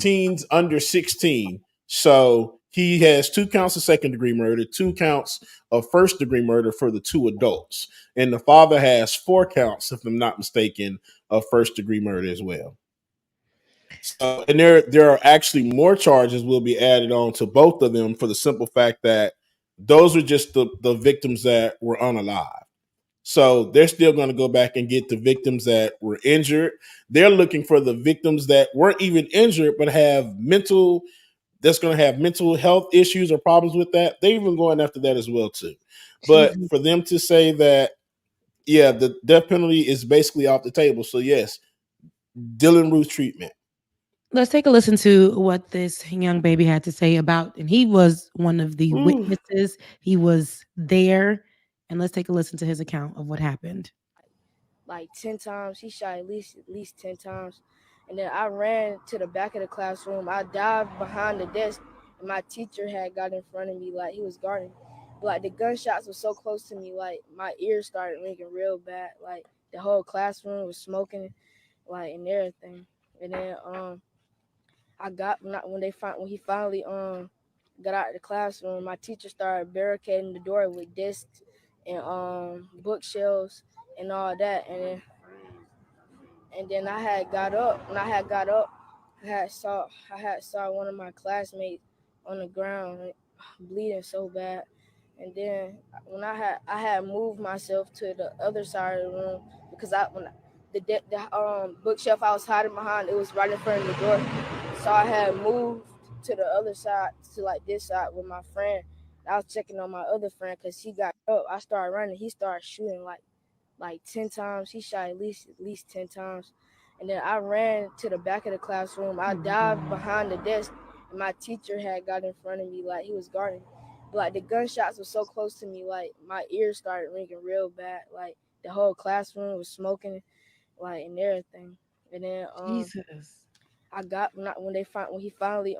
teens under 16. So he has 2 counts of second-degree murder, 2 counts of first-degree murder for the 2 adults, and the father has 4 counts, if I'm not mistaken, of first-degree murder as well. So, and there are actually more charges will be added on to both of them for the simple fact that those are just the victims that were unalive. So they're still going to go back and get the victims that were injured. They're looking for the victims that weren't even injured but have mental health issues or problems with that. They're even going after that as well too. But for them to say that, the death penalty is basically off the table. So yes, Dylan Roof treatment. Let's take a listen to what this young baby had to say about, and he was one of the witnesses. He was there, and let's take a listen to his account of what happened. Like 10 times, he shot at least 10 times, and then I ran to the back of the classroom. I dived behind the desk, and my teacher had got in front of me like he was guarding. But like the gunshots were so close to me, like my ears started ringing real bad. Like the whole classroom was smoking, like and everything. And then when he finally got out of the classroom, my teacher started barricading the door with discs and bookshelves and all that. And then I had got up. When I had got up, I had saw one of my classmates on the ground bleeding so bad. And then when I had moved myself to the other side of the room because the bookshelf I was hiding behind, it was right in front of the door. So I had moved to the other side, to like this side with my friend. I was checking on my other friend because he got up. I started running. He started shooting like 10 times. He shot at least 10 times. And then I ran to the back of the classroom. I dived behind the desk, and my teacher had got in front of me like he was guarding. But like the gunshots were so close to me, like my ears started ringing real bad. Like the whole classroom was smoking, like, and everything. And then Jesus. I got when he finally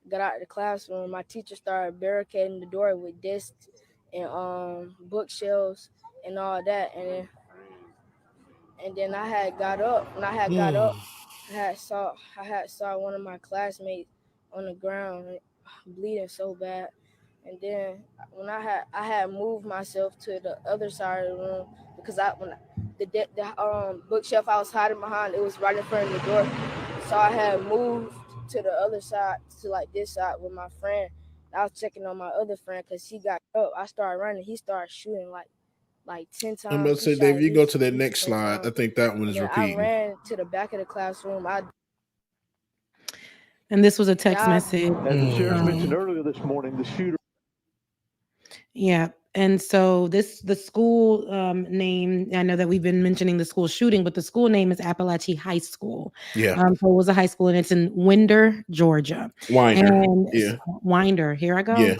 got out of the classroom, my teacher started barricading the door with desks and bookshelves and all that. And then I had got up. When I had got up, I had saw one of my classmates on the ground bleeding so bad. And then when I had moved myself to the other side of the room because the bookshelf I was hiding behind, it was right in front of the door. So I had moved to the other side, to like this side with my friend. I was checking on my other friend because he got up. I started running. He started shooting like 10 I'm about times. to He say, shot Dave, at you go least to that at least next 10 slide. I times. think that one And is then I repeating. ran to the back of the classroom. And this was a text Yeah. message. As the sheriff mentioned earlier this morning, the shooter. Yeah. And so the school name, I know that we've been mentioning the school shooting, but the school name is Appalachee High School. Yeah. So it was a high school and it's in Winder, Georgia. Winder. And Yeah. Winder, here I go. Yeah.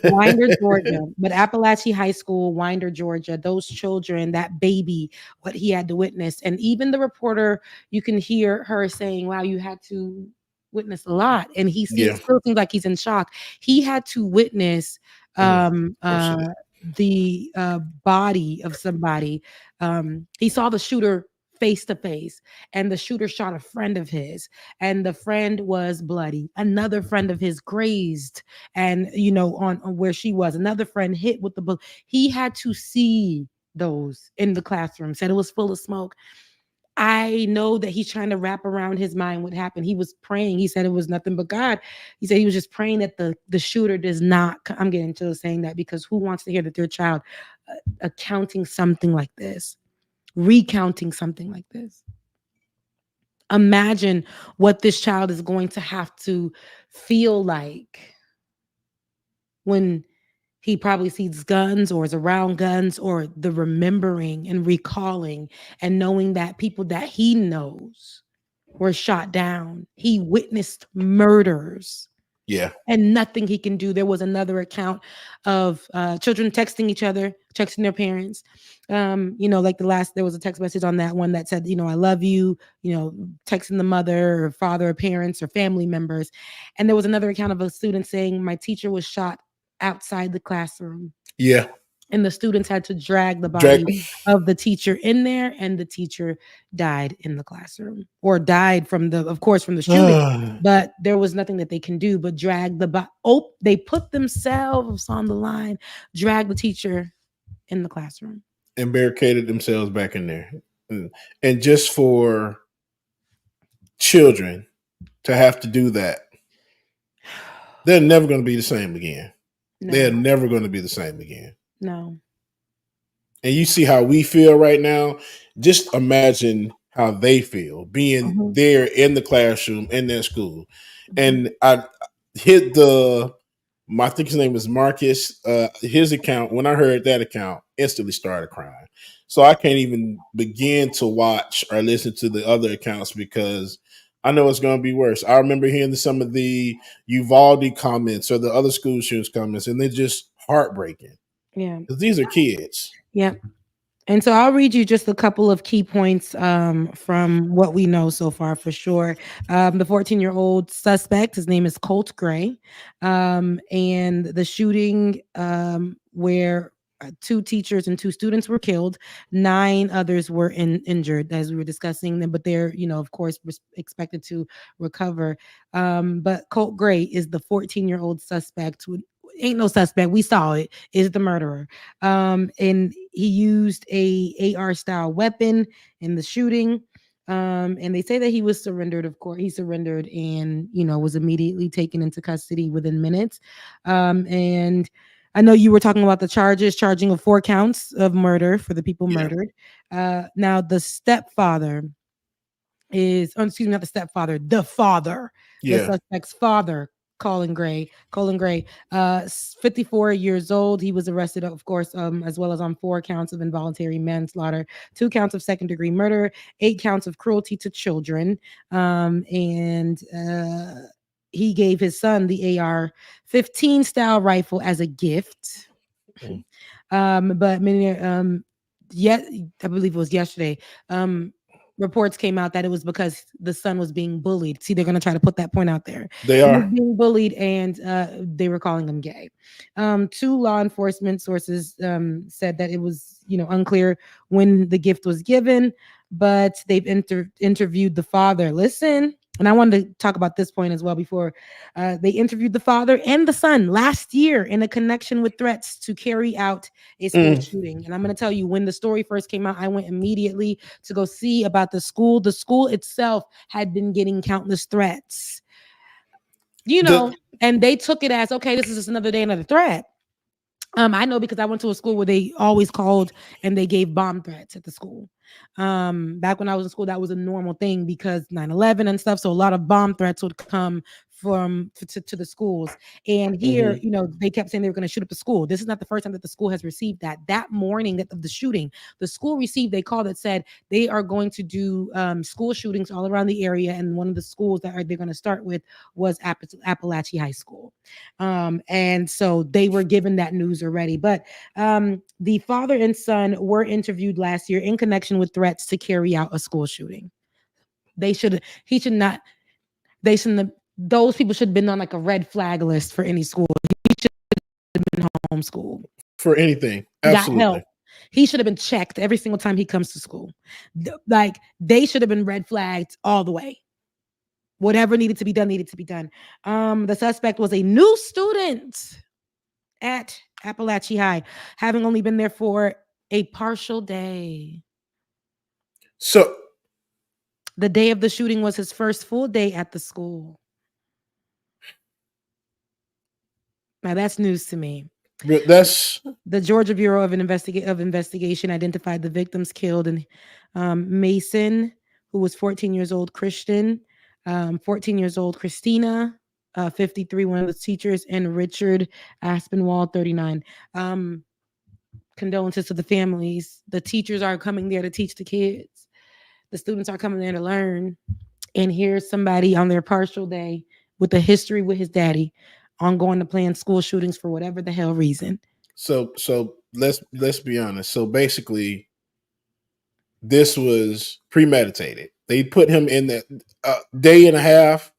Winder, Georgia. But Appalachee High School, Winder, Georgia, those children, that baby, what he had to witness. And even the reporter, you can hear her saying, wow, you had to witness a lot. And he Yeah. still seems like he's in shock. He had to witness the body of somebody. He saw the shooter face to face, and the shooter shot a friend of his, and the friend was bloody. Another friend of his grazed, and on where she was, another friend hit with the bullet. He had to see those in the classroom. Said it was full of smoke. I know that he's trying to wrap around his mind what happened. He was praying. He said it was nothing but God. He said he was just praying that the shooter does not. I'm getting to saying that because who wants to hear that their child accounting something like this, recounting something like this? Imagine what this child is going to have to feel like when he probably sees guns or is around guns, or the remembering and recalling and knowing that people that he knows were shot down. He witnessed murders. Yeah. And nothing he can do. There was another account of children texting each other, texting their parents. Like there was a text message on that one that said, I love you, texting the mother or father or parents or family members. And there was another account of a student saying, my teacher was shot outside the classroom. Yeah. And the students had to drag the body of the teacher in there, and the teacher died in the classroom, or died from the shooting. But there was nothing that they can do but drag the body. They put themselves on the line, drag the teacher in the classroom, and barricaded themselves back in there. And just for children to have to do that, they're never going to be the same again. No. They're never going to be the same again. No. And you see how we feel right now. Just imagine how they feel being there in the classroom in their school. And I hit I think his name is Marcus. His account, when I heard that account, instantly started crying. So I can't even begin to watch or listen to the other accounts because I know it's going to be worse. I remember hearing some of the Uvalde comments or the other school shootings comments, and they're just heartbreaking. Yeah. Because these are kids. Yep. And so I'll read you just a couple of key points from what we know so far for sure. The 14-year-old suspect, his name is Colt Gray. And the shooting where 2 teachers and 2 students were killed, 9 others were injured, as we were discussing them, but they're, of course, expected to recover. But Colt Gray is the 14-year-old suspect. Ain't no suspect. We saw it. Is the murderer. And he used a AR style weapon in the shooting. And they say that he was surrendered. Of course, he surrendered and was immediately taken into custody within minutes. And I know you were talking about the charging of 4 counts of murder for the people murdered. Now the stepfather is, not the stepfather, the father, the suspect's father. Colin Gray, 54 years old. He was arrested, of course, as well as on 4 counts of involuntary manslaughter, 2 counts of second-degree murder, 8 counts of cruelty to children, and he gave his son the AR-15 style rifle as a gift. But many yet I believe it was yesterday. Reports came out that it was because the son was being bullied. See, they're going to try to put that point out there. They He was are. being bullied, and they were calling him gay. Two law enforcement sources said that it was, unclear when the gift was given, but they've interviewed the father. Listen, and I wanted to talk about this point as well before. They interviewed the father and the son last year in a connection with threats to carry out a school shooting. And I'm going to tell you, when the story first came out, I went immediately to go see about the school. The school itself had been getting countless threats, and they took it as, okay, this is just another day, another threat. I know because I went to a school where they always called and they gave bomb threats at the school. Back when I was in school, that was a normal thing because 9/11 and stuff. So a lot of bomb threats would come to the schools. And here, they kept saying they were going to shoot up the school. This is not the first time that the school has received that. That morning of the shooting, the school received a call that said they are going to do school shootings all around the area. And one of the schools that they're going to start with was Appalachee High School. And so they were given that news already. But the father and son were interviewed last year in connection with threats to carry out a school shooting. Those people should have been on like a red flag list for any school. He should have been homeschooled. For anything. Absolutely. He should have been checked every single time he comes to school. Like, they should have been red flagged all the way. Whatever needed to be done, needed to be done. The suspect was a new student at Appalachee High, having only been there for a partial day. So the day of the shooting was his first full day at the school. Now that's news to me. That's the Georgia Bureau of Investigation identified the victims killed in Mason, who was 14 years old, Christian, 14 years old, Christina, 53, one of the teachers, and Richard Aspinwall, 39. Condolences to the families. The teachers are coming there to teach the kids. The students are coming there to learn. And here's somebody on their partial day with a history with his daddy on going to plan school shootings for whatever the hell reason. So let's be honest. So basically, this was premeditated. They put him in that day and a half.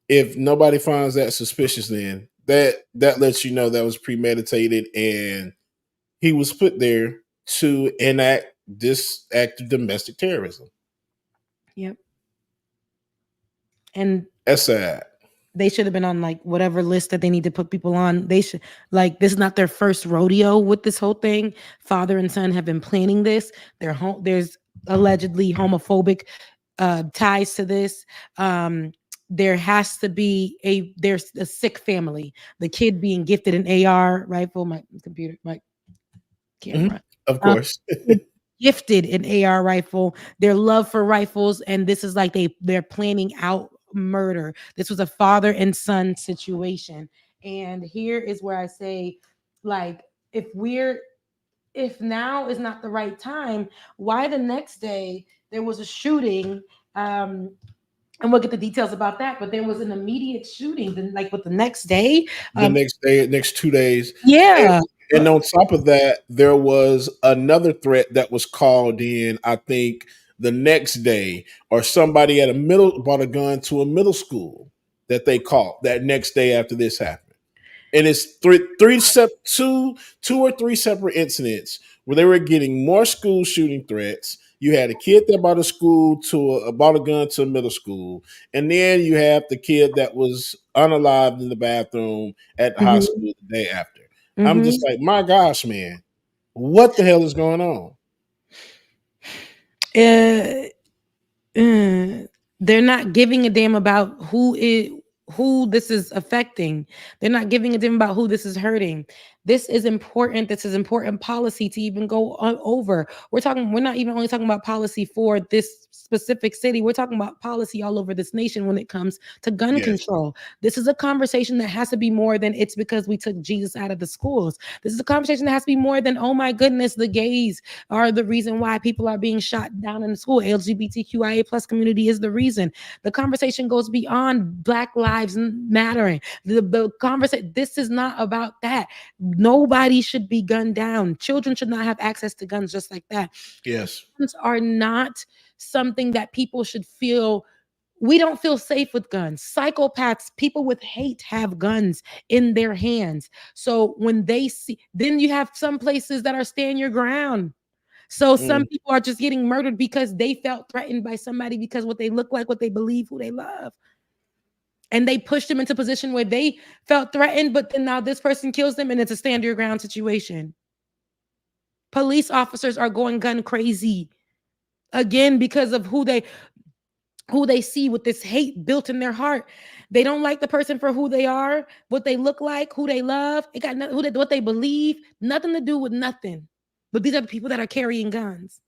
If nobody finds that suspicious, then that lets you know that was premeditated, and he was put there to enact this act of domestic terrorism. Yep. And that's sad. They should have been on like whatever list that they need to put people on. They should, like, this is not their first rodeo with this whole thing. Father and son have been planning this. There's allegedly homophobic ties to this. There has to be there's a sick family. The kid being gifted an AR rifle. My computer, my camera. Of course. Gifted an AR rifle. Their love for rifles, and this is like they're planning out murder. This was a father and son situation. And here is where I say, like, if now is not the right time, why the next day there was a shooting, and we'll get the details about that, but there was an immediate shooting, then like with the next day, next 2 days. Yeah. And on top of that, there was another threat that was called in, I think, the next day, or somebody brought a gun to a middle school that they caught that next day after this happened. And it's two or three separate incidents where they were getting more school shooting threats. You had a kid that bought a gun to a middle school, and then you have the kid that was unalived in the bathroom at the high school the day after. I'm just like, my gosh, man, what the hell is going on? They're not giving a damn about who this is affecting. They're not giving a damn about who this is hurting. This is important. This is important policy to even go over. We're not even only talking about policy for this specific city. We're talking about policy all over this nation when it comes to gun control. This is a conversation that has to be more than it's because we took Jesus out of the schools. This is a conversation that has to be more than, oh my goodness, the gays are the reason why people are being shot down in school. LGBTQIA+ community is the reason. The conversation goes beyond Black Lives lives mattering. The conversation, this is not about that. Nobody should be gunned down. Children should not have access to guns just like that. Yes. Guns are not something that people should feel. We don't feel safe with guns. Psychopaths, people with hate have guns in their hands. So when they see, then you have some places that are stand your ground. So some people are just getting murdered because they felt threatened by somebody because what they look like, what they believe, who they love. And they pushed them into a position where they felt threatened, but then now this person kills them and it's a stand your ground situation. Police officers are going gun crazy again because of who they see with this hate built in their heart. They don't like the person for who they are, what they look like, who they love. It got nothing, what they believe, nothing to do with nothing. But these are the people that are carrying guns.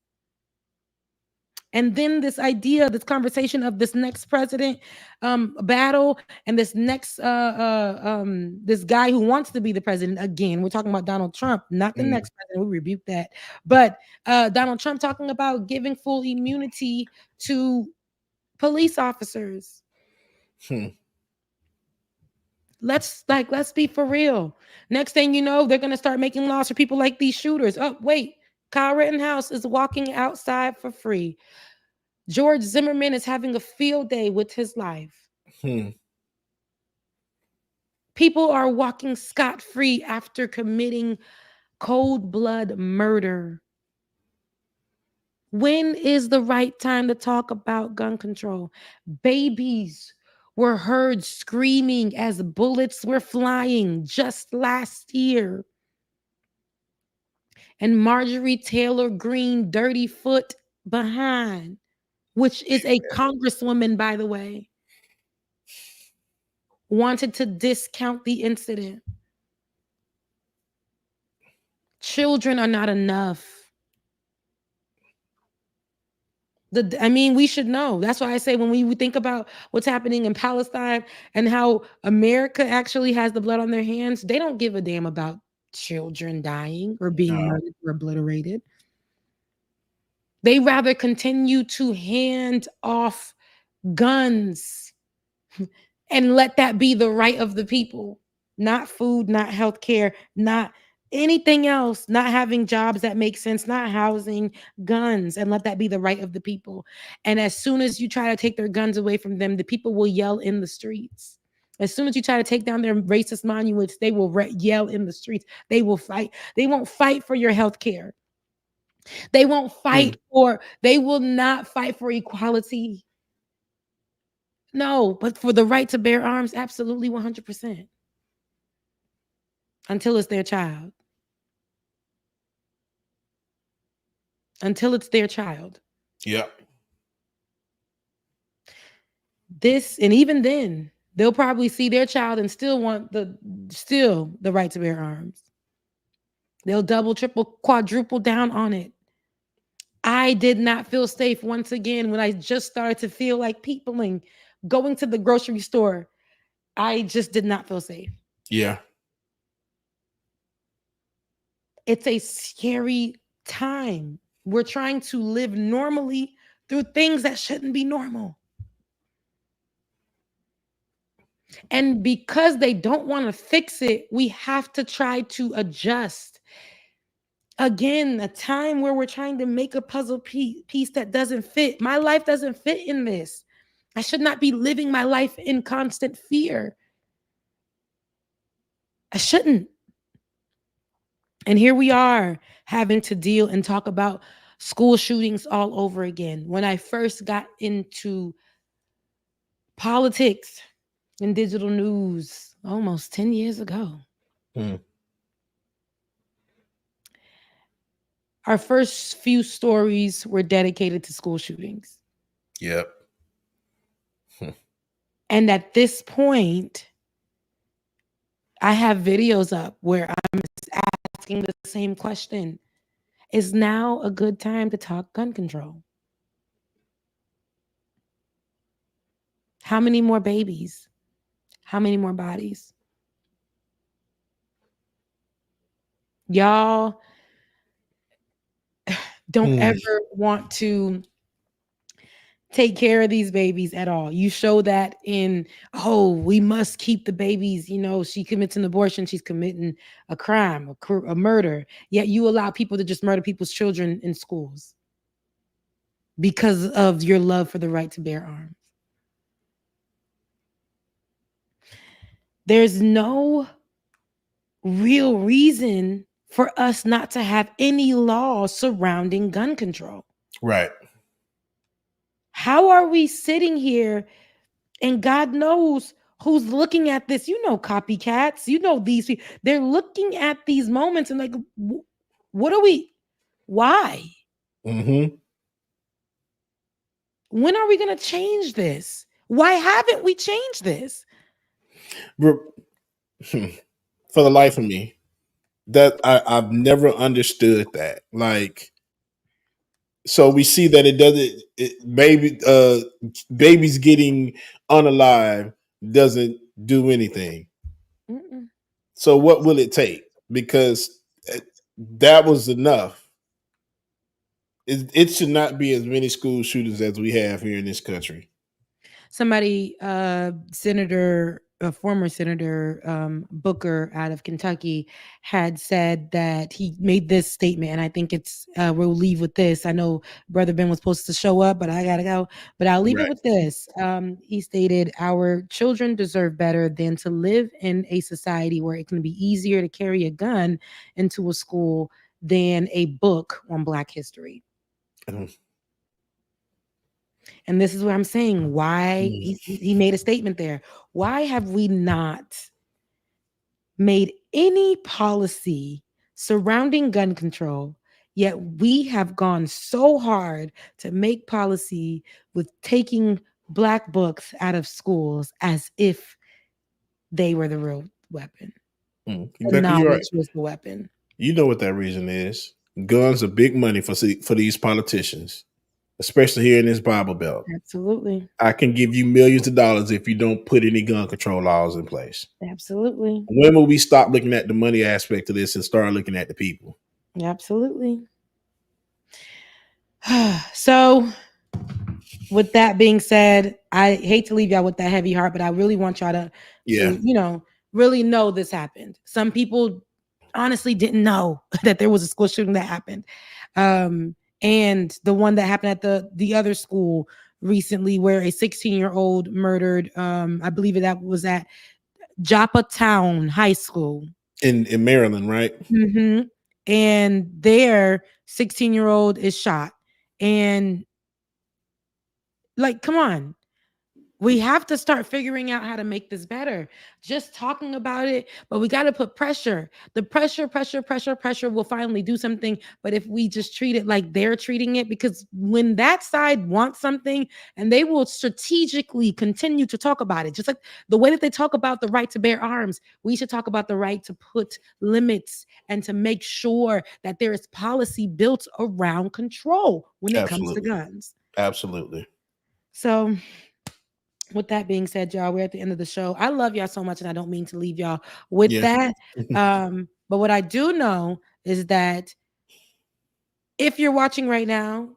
And then this idea, this conversation of this next president battle and this next this guy who wants to be the president again. We're talking about Donald Trump, not the next president. We rebuke that. But Donald Trump talking about giving full immunity to police officers. Let's be for real. Next thing you know, they're gonna start making laws for people like these shooters. Oh, wait, Kyle Rittenhouse is walking outside for free. George Zimmerman is having a field day with his life. People are walking scot-free after committing cold blood murder. When is the right time to talk about gun control? Babies were heard screaming as bullets were flying just last year. And Marjorie Taylor Greene, dirty foot behind, which is a congresswoman, by the way, wanted to discount the incident. Children are not enough. We should know. That's why I say when we think about what's happening in Palestine and how America actually has the blood on their hands, they don't give a damn about children dying or being murdered or obliterated. They rather continue to hand off guns and let that be the right of the people. Not food, not healthcare, not anything else, not having jobs that make sense, not housing, guns, and let that be the right of the people. And as soon as you try to take their guns away from them, the people will yell in the streets. As soon as you try to take down their racist monuments, they will yell in the streets. They will fight. They won't fight for your health care. They won't fight they will not fight for equality. No, but for the right to bear arms, absolutely 100%. Until it's their child. Until it's their child. Yep. And even then, they'll probably see their child and still want the right to bear arms. They'll double, triple, quadruple down on it. I did not feel safe once again when I just started to feel like peopling, going to the grocery store. I just did not feel safe. Yeah. It's a scary time. We're trying to live normally through things that shouldn't be normal. And because they don't want to fix it, we have to try to adjust. Again, a time where we're trying to make a puzzle piece that doesn't fit. My life doesn't fit in this. I should not be living my life in constant fear. I shouldn't. And here we are having to deal and talk about school shootings all over again. When I first got into politics and digital news almost 10 years ago, our first few stories were dedicated to school shootings. Yep. And at this point, I have videos up where I'm asking the same question. Is now a good time to talk gun control? How many more babies? How many more bodies? Y'all don't ever want to take care of these babies at all. You show that in, oh, we must keep the babies. You know, she commits an abortion, she's committing a crime, a murder. Yet you allow people to just murder people's children in schools because of your love for the right to bear arms. There's no real reason for us not to have any law surrounding gun control. Right. How are we sitting here and God knows who's looking at this? You know, copycats, you know, these people, they're looking at these moments and like, what are we? Why? Mm-hmm. When are we going to change this? Why haven't we changed this? For the life of me, that I've never understood that. Like, so we see that it doesn't. Babies getting unalive doesn't do anything. Mm-mm. So what will it take? Because that was enough. It should not be as many school shootings as we have here in this country. Somebody, former Senator Booker out of Kentucky had said that he made this statement, and I think it's, we'll leave with this. I know Brother Ben was supposed to show up, but I gotta go. But I'll leave it with this. He stated, "Our children deserve better than to live in a society where it can be easier to carry a gun into a school than a book on Black history." And this is what I'm saying. Why he made a statement there. Why have we not made any policy surrounding gun control, yet we have gone so hard to make policy with taking Black books out of schools as if they were the real weapon? The knowledge was the weapon. You know what that reason is. Guns are big money for these politicians, especially here in this Bible Belt. Absolutely. I can give you millions of dollars if you don't put any gun control laws in place. Absolutely. When will we stop looking at the money aspect of this and start looking at the people? Absolutely. So, with that being said, I hate to leave y'all with that heavy heart, but I really want y'all to really know this happened. Some people honestly didn't know that there was a school shooting that happened. And the one that happened at the other school recently, where a 16-year-old murdered, I believe that was at Joppatown High School in Maryland, right? Mm-hmm. And their 16-year-old is shot. And like, come on. We have to start figuring out how to make this better. Just talking about it, but we got to put pressure. The pressure will finally do something. But if we just treat it like they're treating it, because when that side wants something, and they will strategically continue to talk about it, just like the way that they talk about the right to bear arms, we should talk about the right to put limits and to make sure that there is policy built around control when it comes to guns. Absolutely. So, with that being said, y'all, we're at the end of the show. I love y'all so much, and I don't mean to leave y'all with that. But what I do know is that if you're watching right now,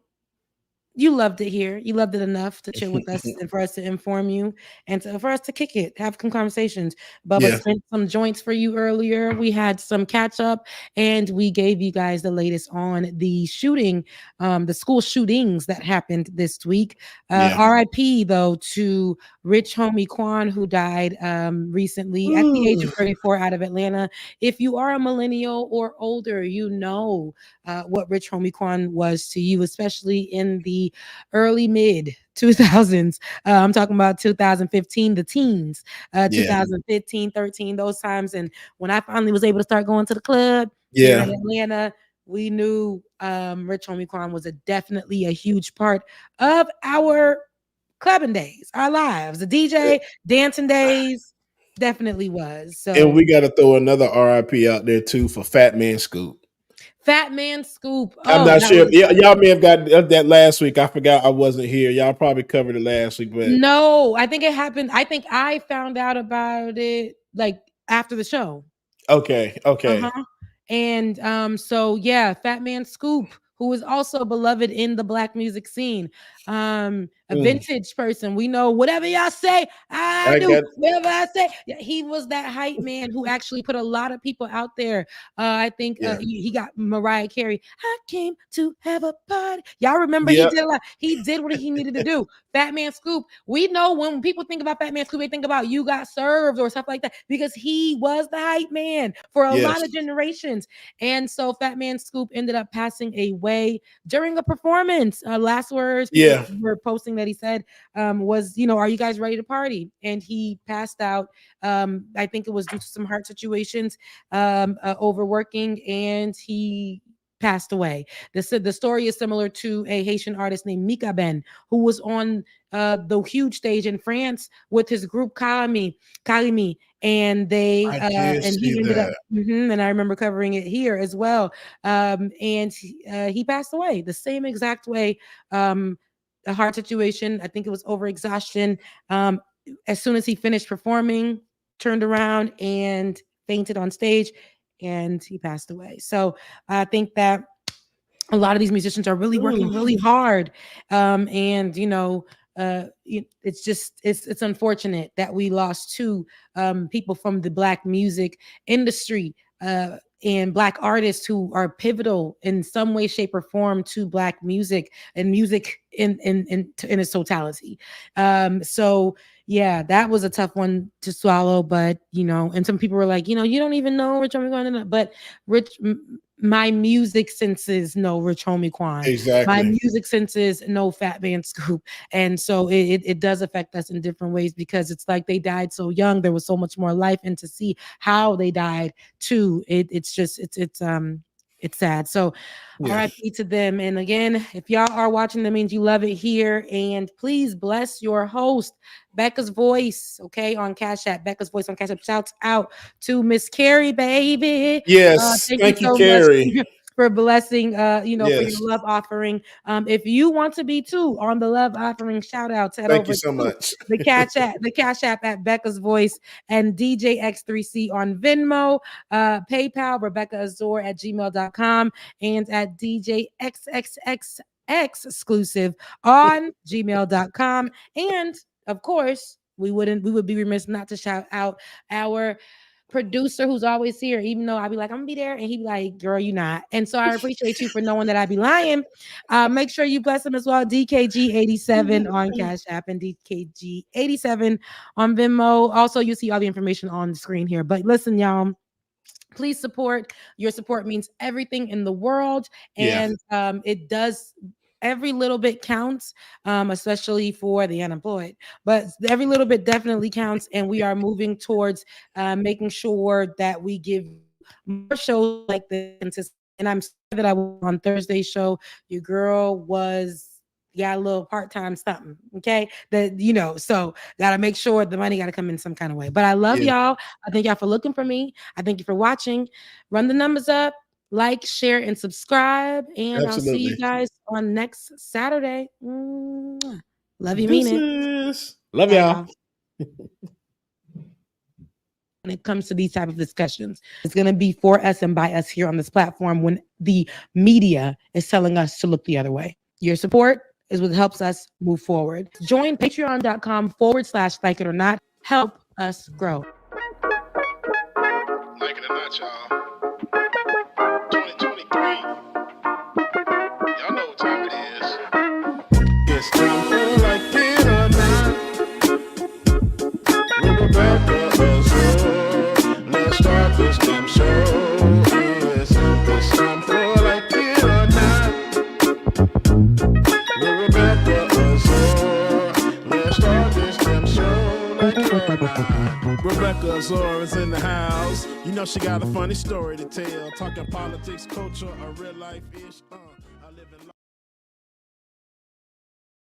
you loved it here. You loved it enough to chill with us and for us to inform you and for us to kick it, have some conversations. Bubba spent some joints for you earlier. We had some catch up, and we gave you guys the latest on the shooting, the school shootings that happened this week. RIP, though, to Rich Homie Quan, who died recently at the age of 34 out of Atlanta. If you are a millennial or older, you know what Rich Homie Quan was to you, especially in the early mid 2000s. I'm talking about 2015, the teens, 2015, 13, those times. And when I finally was able to start going to the club here in Atlanta, we knew Rich Homie Quan was definitely a huge part of our clubbing days, our lives, the DJ dancing days. Definitely was. So, and we got to throw another RIP out there too for Fat Man Scoop. Fat Man Scoop. I'm not sure. Y'all may have got that last week. I forgot I wasn't here. Y'all probably covered it last week, but no, I think it happened. I think I found out about it like after the show. Okay. And so yeah, Fat Man Scoop, who is also beloved in the Black music scene. a vintage person. We know whatever y'all say, I do. Whatever I say. Yeah, he was that hype man who actually put a lot of people out there. I think he got Mariah Carey. I came to have a party. Y'all remember he did a lot. He did what he needed to do. Fat Man Scoop. We know when people think about Fat Man Scoop, they think about You Got Served or stuff like that because he was the hype man for a lot of generations. And so Fat Man Scoop ended up passing away during a performance. Last words were posting that he said was, are you guys ready to party? And he passed out. I think it was due to some heart situations, overworking, and he passed away. The story is similar to a Haitian artist named Mika Ben, who was on the huge stage in France with his group Kalimi, and they and he ended up and I remember covering it here as well. And he passed away the same exact way. A heart situation. I think it was overexhaustion. As soon as he finished performing, turned around and fainted on stage, and he passed away. So I think that a lot of these musicians are really working really hard. And it's just it's unfortunate that we lost two people from the Black music industry and Black artists who are pivotal in some way, shape, or form to Black music and music in its totality. So yeah, that was a tough one to swallow, but and some people were like, you don't even know Rich Homie Quan, but my music senses know Rich Homie Quan. Exactly. My music senses know Fat Man Scoop. And so it does affect us in different ways because it's like they died so young. There was so much more life, and to see how they died too, it's sad. So RIP to them. And again, if y'all are watching, that means you love it here. And please bless your host, Becca's Voice, on Cash App. Becca's Voice on Cash App. Shouts out to Miss Carrie, baby. Yes, thank you, Carrie. For blessing, for your love offering. If you want to be too on the love offering, shout out to thank you so much. the Cash App at Becca's Voice and DJ X3C on Venmo, PayPal, RebeccaAzor@gmail.com, and at DJ XXXX exclusive on gmail.com. And of course, we would be remiss not to shout out our producer who's always here, even though I'd be like, I'm gonna be there, and he'd be like, girl, you not. And so I appreciate you for knowing that I'd be lying. Make sure you bless him as well. DKG87 on Cash App and DKG87 on Venmo. Also, you see all the information on the screen here. But listen, y'all, please support. Your support means everything in the world, and it does. Every little bit counts, especially for the unemployed, but every little bit definitely counts. And we are moving towards making sure that we give more shows like this. And I'm sorry that I was on Thursday's show. Your girl got a little part-time something. Okay. So gotta make sure the money gotta come in some kind of way. But I love y'all. I thank y'all for looking for me. I thank you for watching. Run the numbers up. Like, share, and subscribe. And I'll see you guys on next Saturday. Love you, mean it. Love y'all. When it comes to these type of discussions, it's going to be for us and by us here on this platform when the media is telling us to look the other way. Your support is what helps us move forward. Join patreon.com/like it or not. Help us grow. Like it or not, y'all. 2023. Y'all know what time it is. It's time for Like It or Not. With Rebecca Azor. Let's start this damn show. Yes, it's time for Like It or Not. With Rebecca Azor. Let's start this damn show. Like It or Not. Rebecca Azor is in the house. You know she got a funny story to tell. Talking politics, culture, or real life ish.